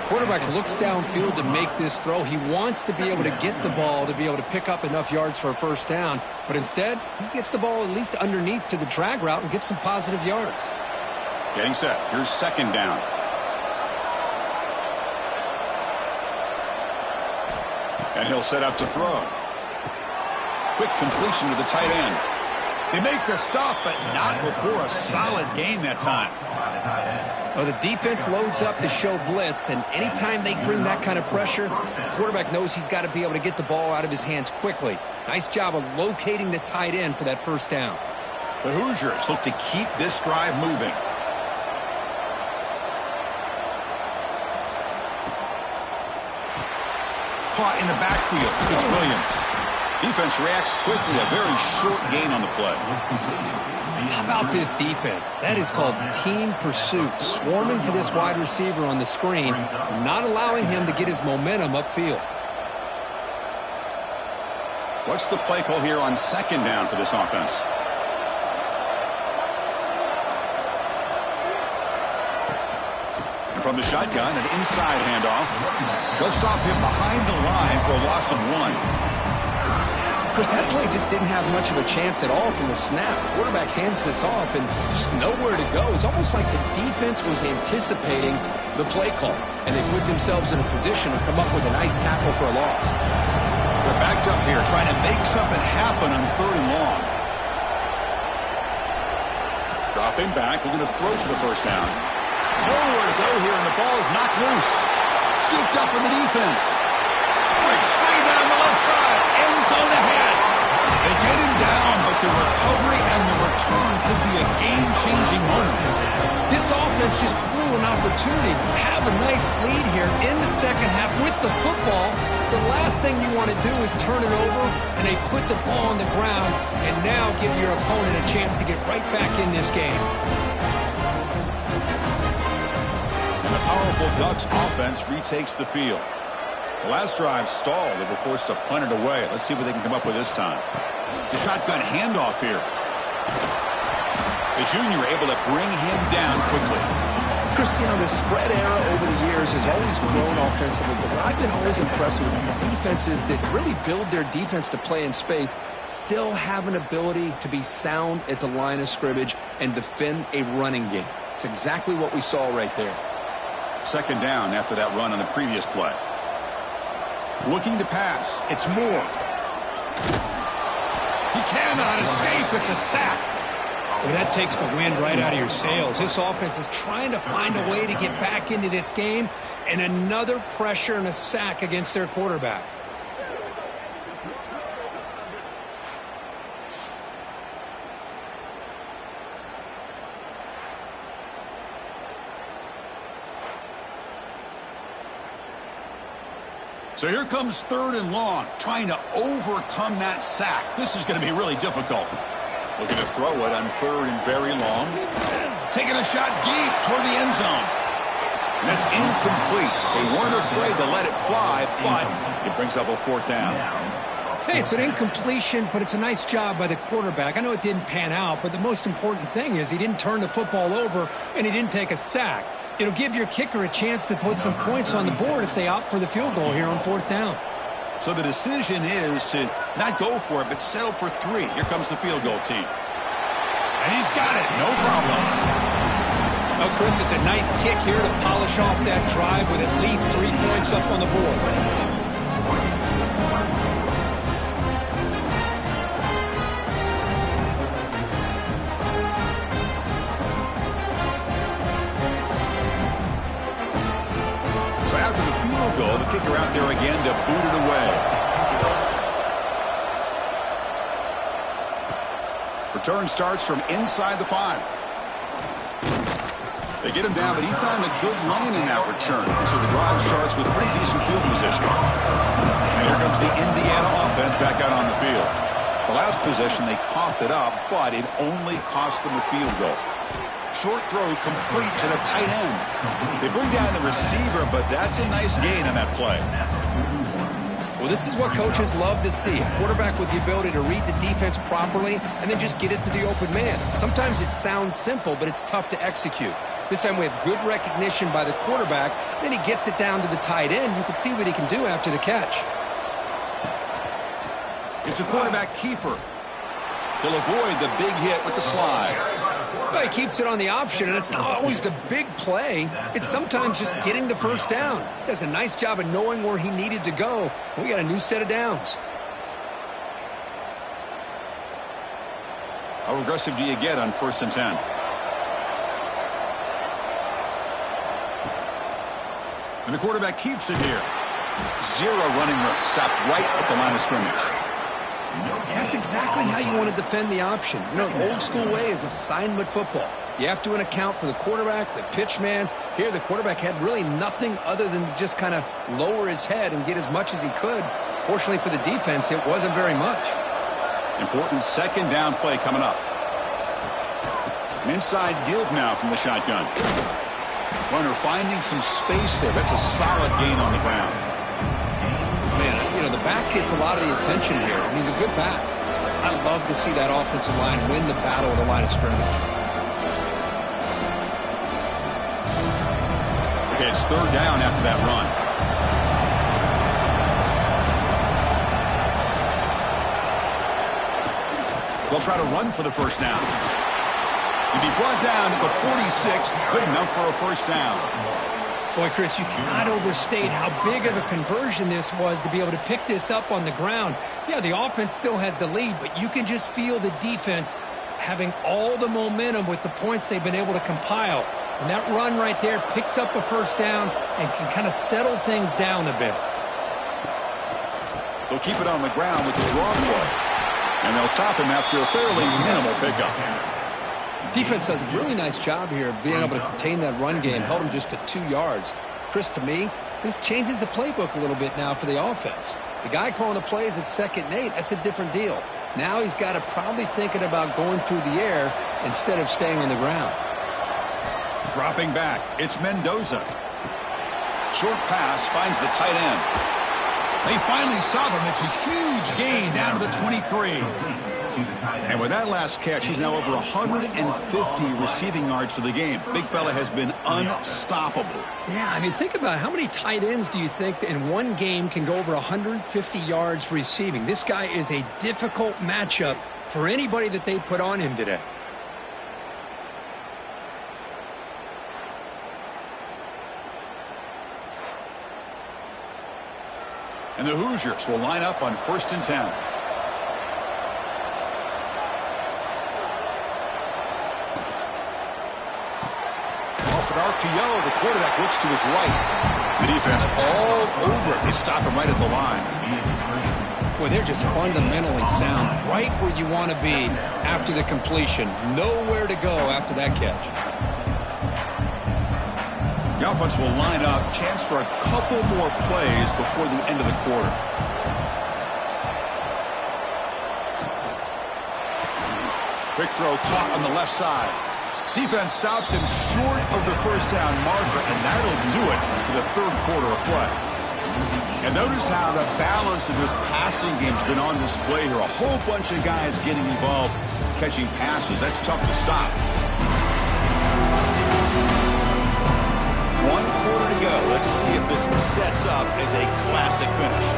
Quarterback looks downfield to make this throw. He wants to be able to get the ball to be able to pick up enough yards for a first down. But instead, he gets the ball at least underneath to the drag route and gets some positive yards. Getting set. Here's second down. And he'll set up to throw. Quick completion to the tight end. They make the stop, but not before a solid gain that time. Well, the defense loads up to show blitz, and anytime they bring that kind of pressure, the quarterback knows he's got to be able to get the ball out of his hands quickly. Nice job of locating the tight end for that first down. The Hoosiers look to keep this drive moving. Caught in the backfield. It's Williams. Defense reacts quickly. A very short gain on the play. How about this defense? That is called team pursuit. Swarming to this wide receiver on the screen, not allowing him to get his momentum upfield. What's the play call here on second down for this offense? And from the shotgun, an inside handoff. They'll stop him behind the line for a loss of 1. Chris, that play just didn't have much of a chance at all from the snap. Quarterback hands this off and just nowhere to go. It's almost like the defense was anticipating the play call, and they put themselves in a position to come up with a nice tackle for a loss. They're backed up here trying to make something happen on third and long. Dropping back, looking to throw for the first down. Nowhere to go here, and the ball is knocked loose. Scooped up in the defense. Breaks free down the left side. End zone ahead. They get him down, but the recovery and the return could be a game-changing moment. This offense just blew an opportunity. Have a nice lead here in the second half with the football. The last thing you want to do is turn it over, and they put the ball on the ground and now give your opponent a chance to get right back in this game. And the powerful Ducks offense retakes the field. The last drive stalled. They were forced to punt it away. Let's see what they can come up with this time. The shotgun handoff here. The junior able to bring him down quickly. Cristiano, the spread era over the years has always grown offensively, but what I've been always impressed with defenses that really build their defense to play in space still have an ability to be sound at the line of scrimmage and defend a running game. It's exactly what we saw right there. Second down after that run on the previous play. Looking to pass. It's Moore. He cannot escape. It's a sack. Well, that takes the wind right out of your sails. This offense is trying to find a way to get back into this game, and another pressure and a sack against their quarterback. So here comes third and long, trying to overcome that sack. This is going to be really difficult. Looking to throw it on 3rd and very long. Taking a shot deep toward the end zone. And that's incomplete. They weren't afraid to let it fly, but it brings up a 4th down. Hey, it's an incompletion, but it's a nice job by the quarterback. I know it didn't pan out, but the most important thing is he didn't turn the football over and he didn't take a sack. It'll give your kicker a chance to put some points on the board if they opt for the field goal here on 4th down. So the decision is to not go for it, but settle for 3. Here comes the field goal team. And he's got it. No problem. Oh, Chris, it's a nice kick here to polish off that drive with at least 3 points up on the board. So after the field goal, the kicker out there again to boot it away. Return starts from inside the 5. They get him down, but he found a good lane in that return. So the drive starts with pretty decent field position. And here comes the Indiana offense back out on the field. The last possession, they coughed it up, but it only cost them a field goal. Short throw complete to the tight end. They bring down the receiver, but that's a nice gain on that play. Well, this is what coaches love to see. A quarterback with the ability to read the defense properly and then just get it to the open man. Sometimes it sounds simple, but it's tough to execute. This time we have good recognition by the quarterback. Then he gets it down to the tight end. You can see what he can do after the catch. It's a quarterback keeper. He'll avoid the big hit with the slide. Well, he keeps it on the option, and it's not always the big play. It's sometimes just getting the 1st down. He does a nice job of knowing where he needed to go. We got a new set of downs. How aggressive do you get on 1st and 10? And the quarterback keeps it here. 0 running room. Stopped right at the line of scrimmage. That's exactly how you want to defend the option. You know, old school way is assignment football. You have to account for the quarterback, the pitch man. Here, the quarterback had really nothing other than just kind of lower his head and get as much as he could. Fortunately for the defense, it wasn't very much. Important 2nd down play coming up. An inside deal now from the shotgun. Runner finding some space there. That's a solid gain on the ground. Man, you know, the back gets a lot of the attention here. He's a good back. I love to see that offensive line win the battle of the line of scrimmage. Okay, it's 3rd down after that run. They'll try to run for the 1st down. He'll be brought down at the 46, good enough for a 1st down. Boy, Chris, you cannot overstate how big of a conversion this was to be able to pick this up on the ground. Yeah, the offense still has the lead, but you can just feel the defense having all the momentum with the points they've been able to compile. And that run right there picks up a 1st down and can kind of settle things down a bit. They'll keep it on the ground with the draw play. And they'll stop him after a fairly minimal pickup. Defense does a really nice job here of being able to contain that run game, held him just to 2 yards. Chris, to me, this changes the playbook a little bit now for the offense. The guy calling the plays at 2nd and 8, that's a different deal. Now he's got to probably thinking about going through the air instead of staying on the ground. Dropping back, it's Mendoza. Short pass finds the tight end. They finally stop him. It's a huge gain down to the 23. And with that last catch, he's now over 150 receiving yards for the game. Big fella has been unstoppable. Yeah, I mean, think about it. How many tight ends do you think in one game can go over 150 yards receiving? This guy is a difficult matchup for anybody that they put on him today. And the Hoosiers will line up on 1st and 10. RPO, the quarterback looks to his right. The defense all over it. They stop him right at the line. Boy, they're just fundamentally sound. Right where you want to be after the completion. Nowhere to go after that catch. The offense will line up. Chance for a couple more plays before the end of the quarter. Quick throw caught on the left side. Defense stops him short of the first down marker, and that'll do it for the third quarter of play. And notice how the balance of this passing game's been on display here. A whole bunch of guys getting involved catching passes. That's tough to stop. 1 quarter to go. Let's see if this sets up as a classic finish.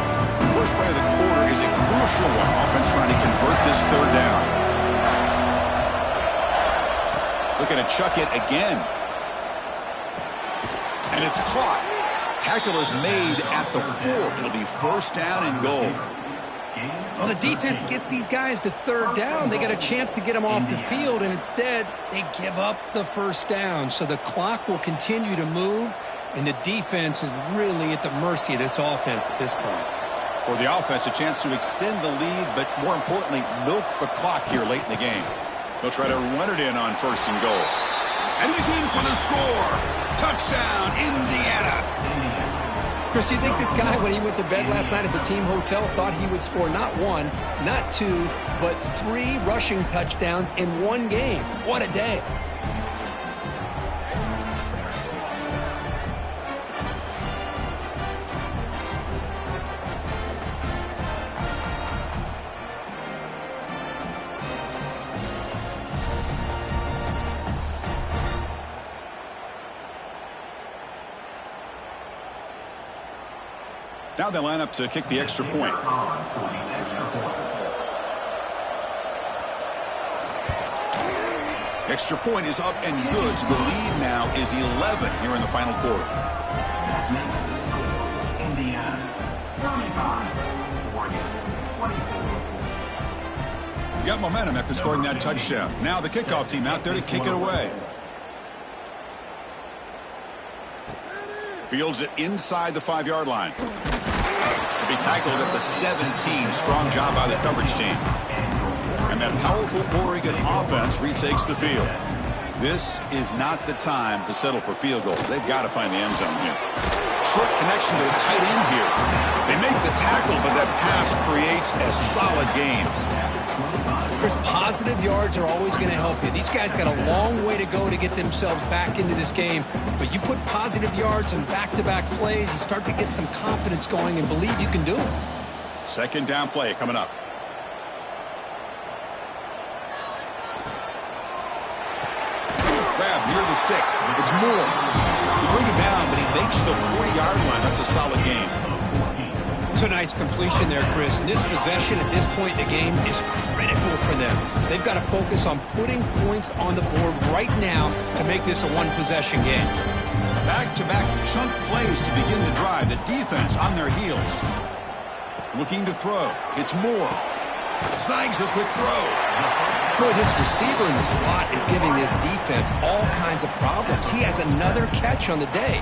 First play of the quarter is a crucial one. Offense trying to convert this third down. Looking to chuck it again. And it's caught. Tackle is made at the 4. It'll be first down and goal. Well, the defense gets these guys to third down. They got a chance to get them off the field, and instead they give up the first down. So the clock will continue to move, and the defense is really at the mercy of this offense at this point. For the offense, a chance to extend the lead, but more importantly, milk the clock here late in the game. They'll try to run it in on first and goal. And he's in for the score. Touchdown, Indiana. Chris, you think this guy, when he went to bed last night at the team hotel, thought he would score not 1, not 2, but 3 rushing touchdowns in 1 game? What a day. Now they line up to kick the extra point. Extra point is up and good. So the lead now is 11 here in the final quarter. That makes the score Indiana 35, Oregon 24. Got momentum after scoring that touchdown. Now the kickoff team out there to kick it away. Fields it inside the 5-yard line. Be tackled at the 17. Strong job by the coverage team. And that powerful Oregon offense retakes the field. This is not the time to settle for field goals. They've got to find the end zone here. Short connection to the tight end here. They make the tackle, but that pass creates a solid gain. Chris, positive yards are always going to help you. These guys got a long way to go to get themselves back into this game. But you put positive yards and back-to-back plays, you start to get some confidence going and believe you can do it. Second down play coming up. Grab near the sticks. It's Moore. They bring him down, but he makes the 40-yard line. That's a solid gain. It's a nice completion there, Chris. And this possession at this point in the game is critical for them. They've got to focus on putting points on the board right now to make this a one-possession game. Back-to-back chunk plays to begin the drive. The defense on their heels. Looking to throw. It's Moore. Snags a quick throw. Boy, this receiver in the slot is giving this defense all kinds of problems. He has another catch on the day.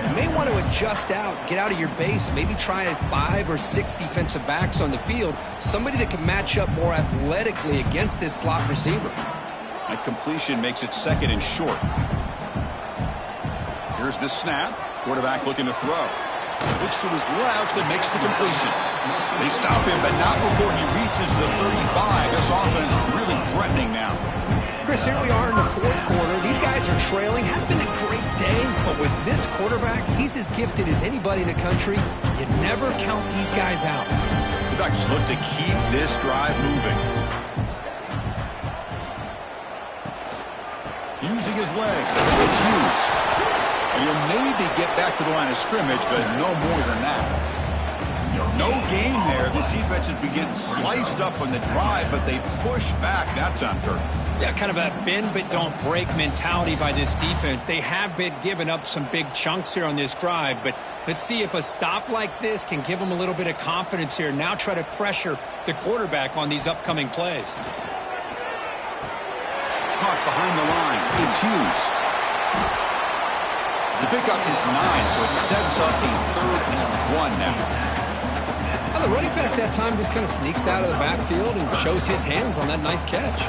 You may want to adjust out, get out of your base, maybe try 5 or 6 defensive backs on the field, somebody that can match up more athletically against this slot receiver. That completion makes it second and short. Here's the snap. Quarterback looking to throw. Looks to his left and makes the completion. They stop him, but not before he reaches the 35. This offense really threatening now. Chris, here we are in the 4th quarter. These guys are trailing. Hadn't been a great day, but with this quarterback, he's as gifted as anybody in the country. You never count these guys out. The Ducks look to keep this drive moving. Using his legs. It's Hughes. And he'll maybe get back to the line of scrimmage, but no more than that. No gain there. This defense has been getting sliced up on the drive, but they push back that time, Kirk. Yeah, kind of a bend but don't break mentality by this defense. They have been giving up some big chunks here on this drive, but let's see if a stop like this can give them a little bit of confidence here. Now try to pressure the quarterback on these upcoming plays. Caught behind the line. It's Hughes. The pickup is 9, so it sets up a 3rd and 1 now. Well, the running back that time just kind of sneaks out of the backfield and shows his hands on that nice catch.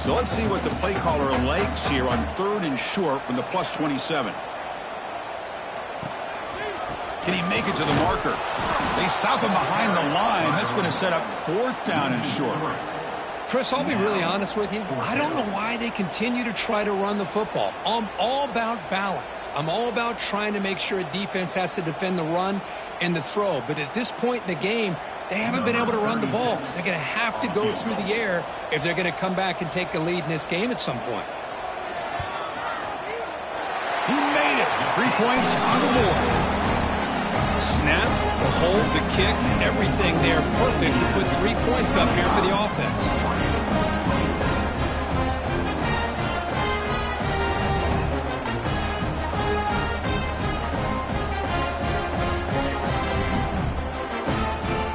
So let's see what the play caller likes here on 3rd and short from the +27. Can he make it to the marker? They stop him behind the line. That's going to set up 4th down and short. Chris, I'll be really honest with you. I don't know why they continue to try to run the football. I'm all about balance. I'm all about trying to make sure a defense has to defend the run and the throw. But at this point in the game, they haven't been able to run the ball. They're going to have to go through the air if they're going to come back and take the lead in this game at some point. He made it. 3 points on the board. Snap, the hold, the kick, everything there perfect to put 3 points up here for the offense.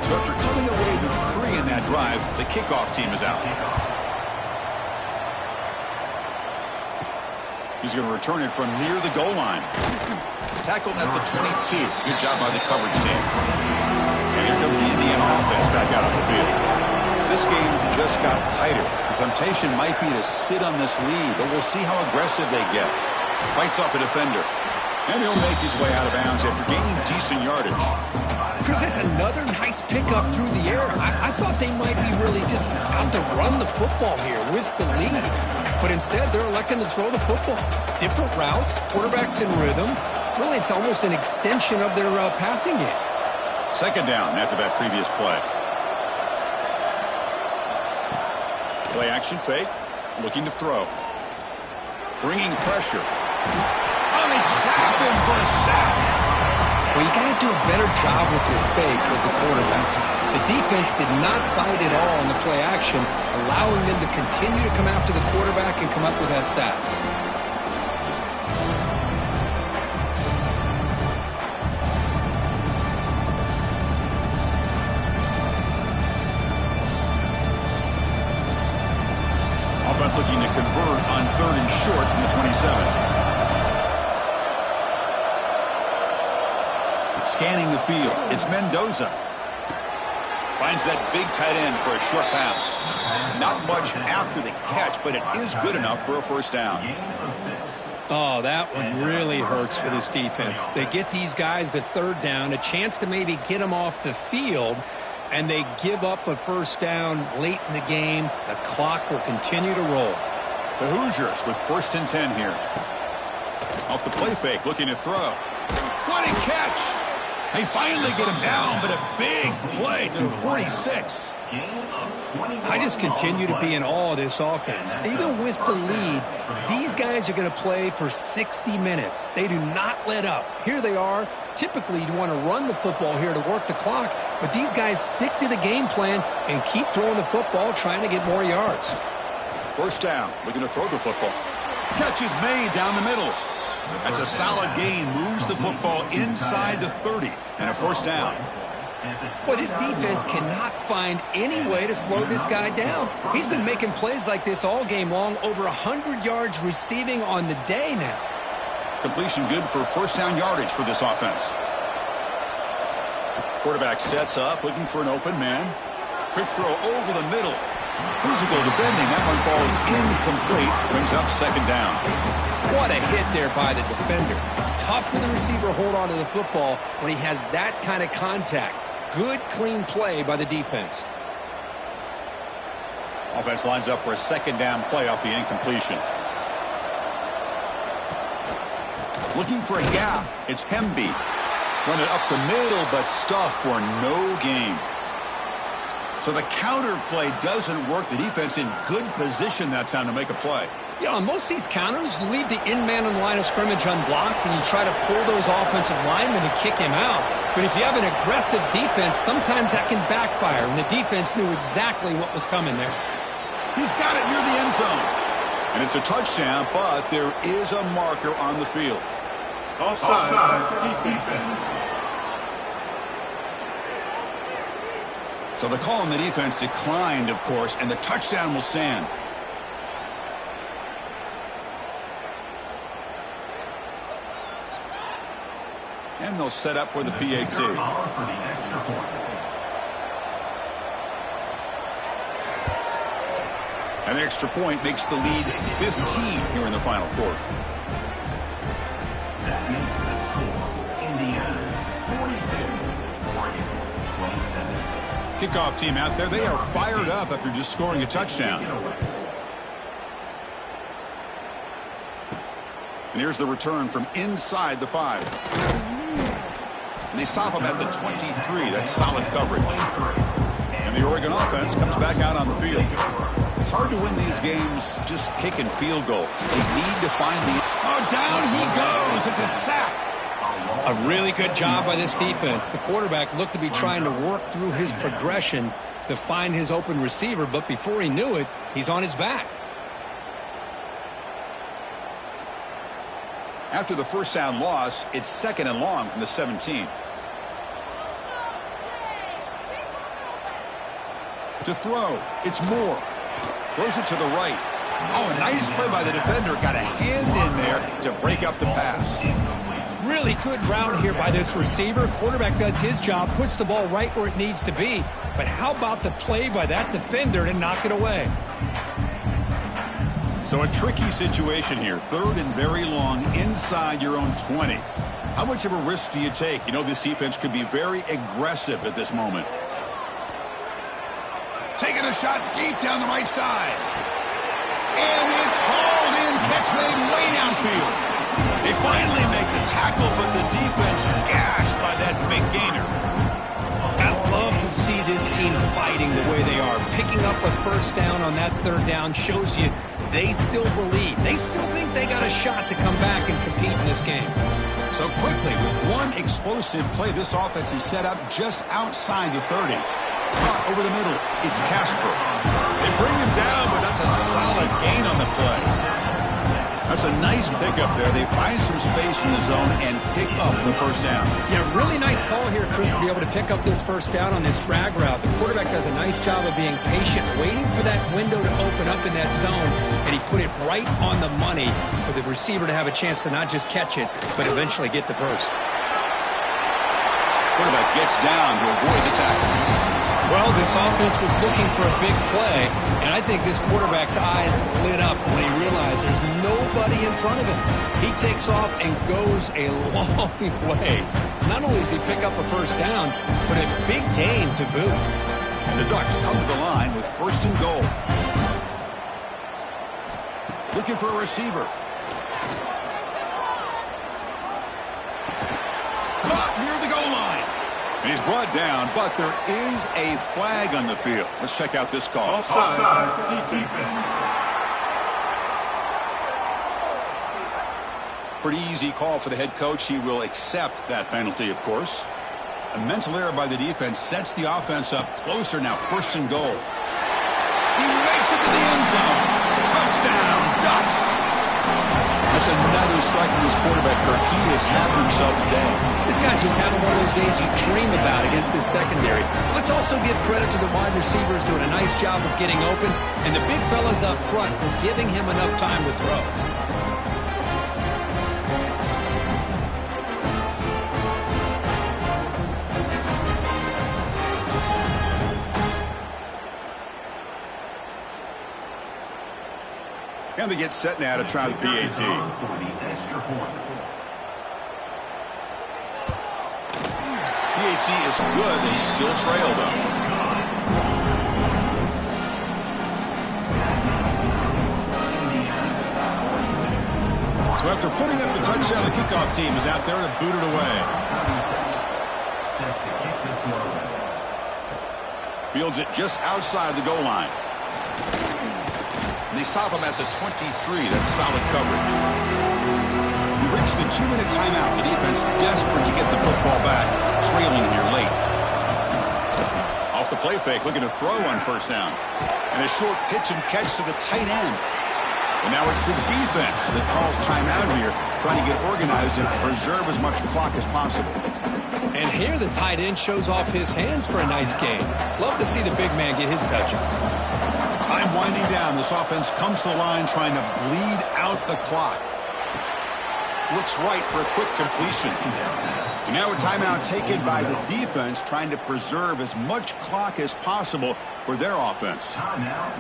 So after coming away with 3 in that drive, the kickoff team is out. He's going to return it from near the goal line. Tackled at the 22. Good job by the coverage team. And here comes the Indiana offense back out on the field. This game just got tighter. The temptation might be to sit on this lead, but we'll see how aggressive they get. Fights off a defender. And he'll make his way out of bounds after gaining decent yardage. Chris, that's another nice pickup through the air. I thought they might be really just out to run the football here with the lead. But instead, they're electing to throw the football. Different routes, quarterbacks in rhythm. Really, it's almost an extension of their passing game. 2nd down after that previous play. Play action fake. Looking to throw. Bringing pressure. Oh, they trap him for a sack. Well, you got to do a better job with your fake as a quarterback. The defense did not bite at all in the play action, allowing them to continue to come after the quarterback and come up with that sack. Offense looking to convert on 3rd and short from the 27. Scanning the field. It's Mendoza. Finds that big tight end for a short pass. Not much after the catch, but it is good enough for a 1st down. Oh, that one really hurts for this defense. They get these guys to 3rd down, a chance to maybe get them off the field, and they give up a 1st down late in the game. The clock will continue to roll. The Hoosiers with 1st and 10 here. Off the play fake, looking to throw. What a catch! They finally get him down, but a big play to the 46. I just continue to be in awe of this offense. Even with the lead, these guys are going to play for 60 minutes. They do not let up. Here they are. Typically, you want to run the football here to work the clock, but these guys stick to the game plan and keep throwing the football, trying to get more yards. 1st down, looking to throw the football. Catch is made down the middle. That's a solid gain. Moves the football inside the 30 and a 1st down. Well, this defense cannot find any way to slow this guy down. He's been making plays like this all game long, over 100 yards receiving on the day now. Completion good for 1st down yardage for this offense. Quarterback sets up, looking for an open man. Quick throw over the middle. Physical defending. That one falls incomplete. Brings up 2nd down. What a hit there by the defender. Tough for the receiver to hold on to the football when he has that kind of contact. Good, clean play by the defense. Offense lines up for a 2nd down play off the incompletion. Looking for a gap. It's Hemby. Run it up the middle, but stuffed for no gain. So the counter play doesn't work. The defense in good position that time to make a play. You know, on most of these counters, you leave the in man on the line of scrimmage unblocked, and you try to pull those offensive linemen and kick him out. But if you have an aggressive defense, sometimes that can backfire, and the defense knew exactly what was coming there. He's got it near the end zone. And it's a touchdown, but there is a marker on the field. Offside, defense. So the call on the defense declined, of course, and the touchdown will stand. And they'll set up for the PAT. An extra point makes the lead 15 here in the final quarter. That makes the score Indiana Kickoff team out there, they are fired up after just scoring a touchdown. And here's the return from inside the 5. And they stop him at the 23. That's solid coverage. And the Oregon offense comes back out on the field. It's hard to win these games just kicking field goals. They need to find the... Oh, down he goes. It's a sack. A really good job by this defense. The quarterback looked to be trying to work through his progressions to find his open receiver, but before he knew it, he's on his back. After the first down loss, it's 2nd and long from the 17. To throw, it's Moore. Throws it to the right. Oh, a nice play by the defender. Got a hand in there to break up the pass. Really good route here by this receiver. Quarterback does his job, puts the ball right where it needs to be. But how about the play by that defender to knock it away? So a tricky situation here. 3rd and very long inside your own 20. How much of a risk do you take? You know, this defense could be very aggressive at this moment. Taking a shot deep down the right side. And it's hauled in. Catch made way downfield. They finally make the tackle, but the defense gashed by that big gainer. I love to see this team fighting the way they are. Picking up a first down on that 3rd down shows you they still believe. They still think they got a shot to come back and compete in this game. So quickly, with one explosive play, this offense is set up just outside the 30. Caught over the middle. It's Casper. They bring him down, but that's a solid gain on the play. That's a nice pickup there. They find some space in the zone and pick up the first down. Yeah, really nice call here, Chris, to be able to pick up this first down on this drag route. The quarterback does a nice job of being patient, waiting for that window to open up in that zone, and he put it right on the money for the receiver to have a chance to not just catch it, but eventually get the first. Quarterback gets down to avoid the tackle. Well, this offense was looking for a big play, and I think this quarterback's eyes lit up when he realized there's nobody in front of him. He takes off and goes a long way. Not only does he pick up a first down, but a big gain to boot. And the Ducks come to the line with 1st and goal. Looking for a receiver. Caught near the goal line. And he's brought down, but there is a flag on the field. Let's check out this call. Offside, defense. Pretty easy call for the head coach. He will accept that penalty, of course. A mental error by the defense sets the offense up closer now. 1st and goal. He makes it to the end zone. Touchdown, Ducks. That's another strike from this quarterback, Kirk. He is having himself a day. This guy's just having one of those days you dream about against this secondary. Let's also give credit to the wide receivers doing a nice job of getting open, and the big fellas up front for giving him enough time to throw. And they get set now to try the PAT. PAT is good. They still trail, though. So after putting up the touchdown, the kickoff team is out there to boot it away. Fields it just outside the goal line. They stop him at the 23. That's solid coverage. We've reached the 2-minute timeout. The defense desperate to get the football back, trailing here late. Off the play fake, looking to throw on 1st down. And a short pitch and catch to the tight end. And now it's the defense that calls timeout here, trying to get organized and preserve as much clock as possible. And here the tight end shows off his hands for a nice gain. Love to see the big man get his touches. Time winding down. This offense comes to the line trying to bleed out the clock. Looks right for a quick completion. And now a timeout taken by the defense trying to preserve as much clock as possible for their offense.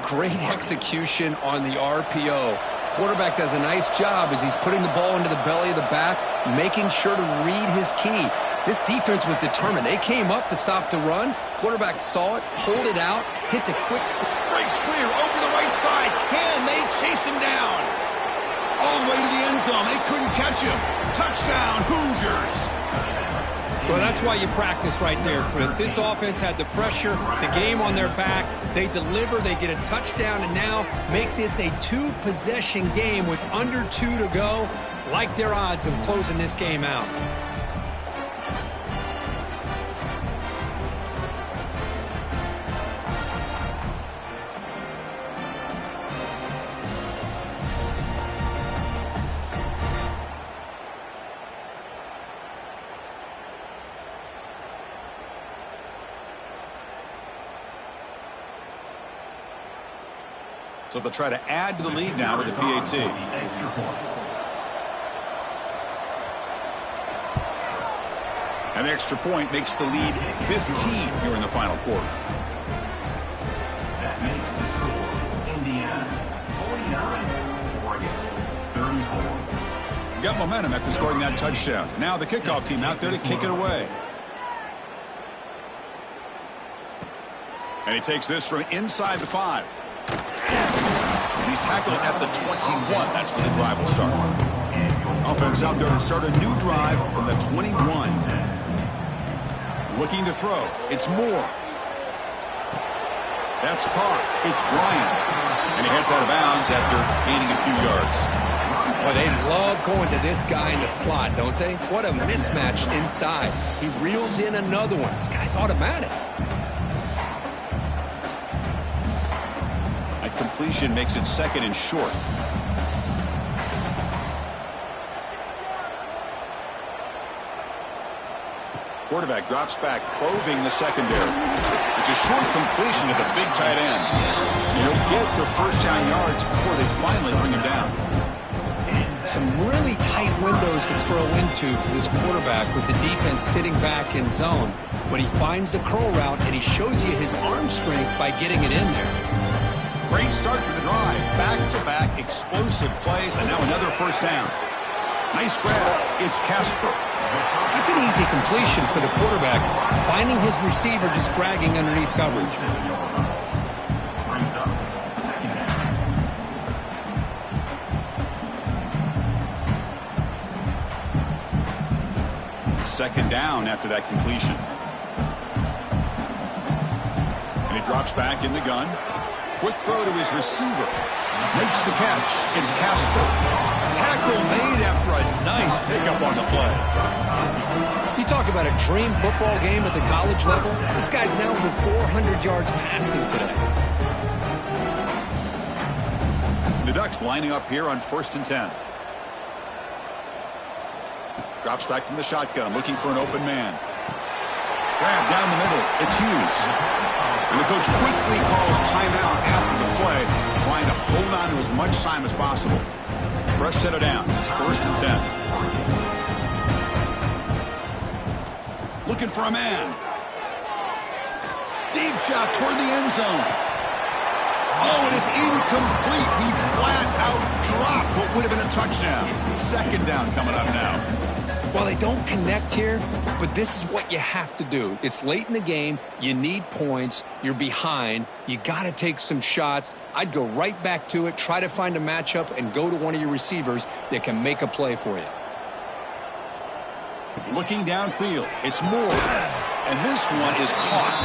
Great execution on the RPO. Quarterback does a nice job as he's putting the ball into the belly of the back, making sure to read his key. This defense was determined. They came up to stop the run. Quarterback saw it, pulled it out, hit the quick breaks clear over the right side. Can they chase him down? All the way to the end zone. They couldn't catch him. Touchdown, Hoosiers. Well, that's why you practice right there, Chris. This offense had the pressure, the game on their back. They deliver, they get a touchdown, and now make this a two-possession game with under 2 to go. Like their odds of closing this game out. So they'll try to add to the lead now with the PAT. An extra point makes the lead 15 here in the final quarter. That makes the score Indiana 49, Oregon 34. Got momentum after scoring that touchdown. Now the kickoff team out there to kick it away. And he takes this from inside the 5. He's tackled at the 21. That's where the drive will start. Offense out there to start a new drive from the 21. Looking to throw. It's Moore. That's caught. It's Bryant. And he heads out of bounds after gaining a few yards. Well, they love going to this guy in the slot, don't they? What a mismatch inside. He reels in another one. This guy's automatic. Completion makes it second and short. Quarterback drops back, probing the secondary. It's a short completion to the big tight end. He'll get the first down yards before they finally bring him down. Some really tight windows to throw into for this quarterback with the defense sitting back in zone. But he finds the curl route, and he shows you his arm strength by getting it in there. Great start for the drive. Back-to-back explosive plays, and now another first down. Nice grab. It's Casper. That's an easy completion for the quarterback, finding his receiver just dragging underneath coverage. Second down after that completion. And he drops back in the gun. Quick throw to his receiver. Makes the catch. It's Casper. Tackle made after a nice pickup on the play. You talk about a dream football game at the college level. This guy's now over 400 yards passing today. The Ducks lining up here on 1st and 10. Drops back from the shotgun, looking for an open man. Grab down the middle. It's Hughes. And the coach quickly calls timeout after the play, trying to hold on to as much time as possible. Fresh set of downs. It's 1st and 10. Looking for a man. Deep shot toward the end zone. Oh, and it's incomplete. He flat out dropped what would have been a touchdown. Second down coming up now. Well, they don't connect here, but this is what you have to do. It's late in the game. You need points. You're behind. You got to take some shots. I'd go right back to it, try to find a matchup, and go to one of your receivers that can make a play for you. Looking downfield, it's Moore. And this one is caught.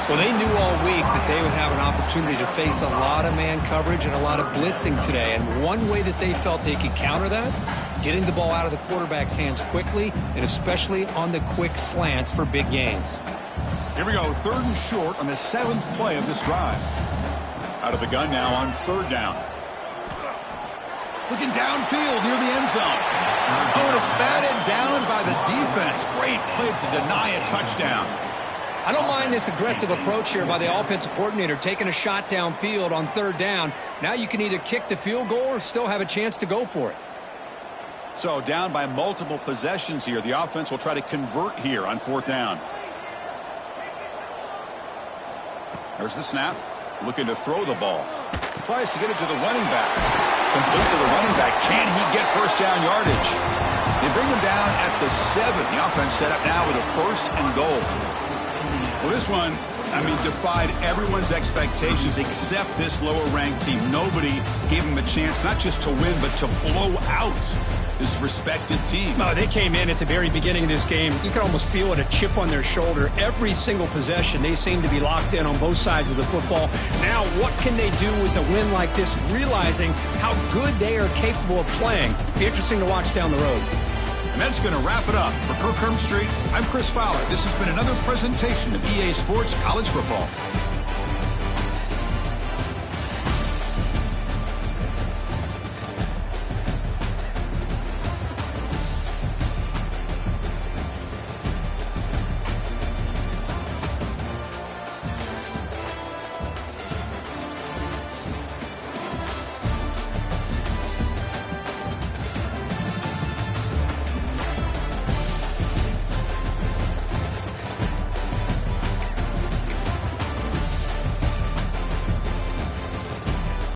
Well, they knew all week that they would have an opportunity to face a lot of man coverage and a lot of blitzing today. And one way that they felt they could counter that, getting the ball out of the quarterback's hands quickly, and especially on the quick slants for big gains. Here we go, 3rd and short on the 7th play of this drive. Out of the gun now on 3rd down. Looking downfield near the end zone. Oh, and it's batted down by the defense. Great play to deny a touchdown. I don't mind this aggressive approach here by the offensive coordinator, taking a shot downfield on 3rd down. Now you can either kick the field goal or still have a chance to go for it. So down by multiple possessions here. The offense will try to convert here on 4th down. There's the snap. Looking to throw the ball. Tries to get it to the running back. Complete to the running back. Can he get first down yardage? They bring him down at the 7. The offense set up now with a 1st and goal. Well, this one, defied everyone's expectations except this lower-ranked team. Nobody gave them a chance not just to win, but to blow out this respected team. No, they came in at the very beginning of this game. You could almost feel it, a chip on their shoulder. Every single possession, they seem to be locked in on both sides of the football. Now, what can they do with a win like this, realizing how good they are capable of playing? Be interesting to watch down the road. And that's going to wrap it up. For Kirk Street, I'm Chris Fowler. This has been another presentation of EA Sports College Football.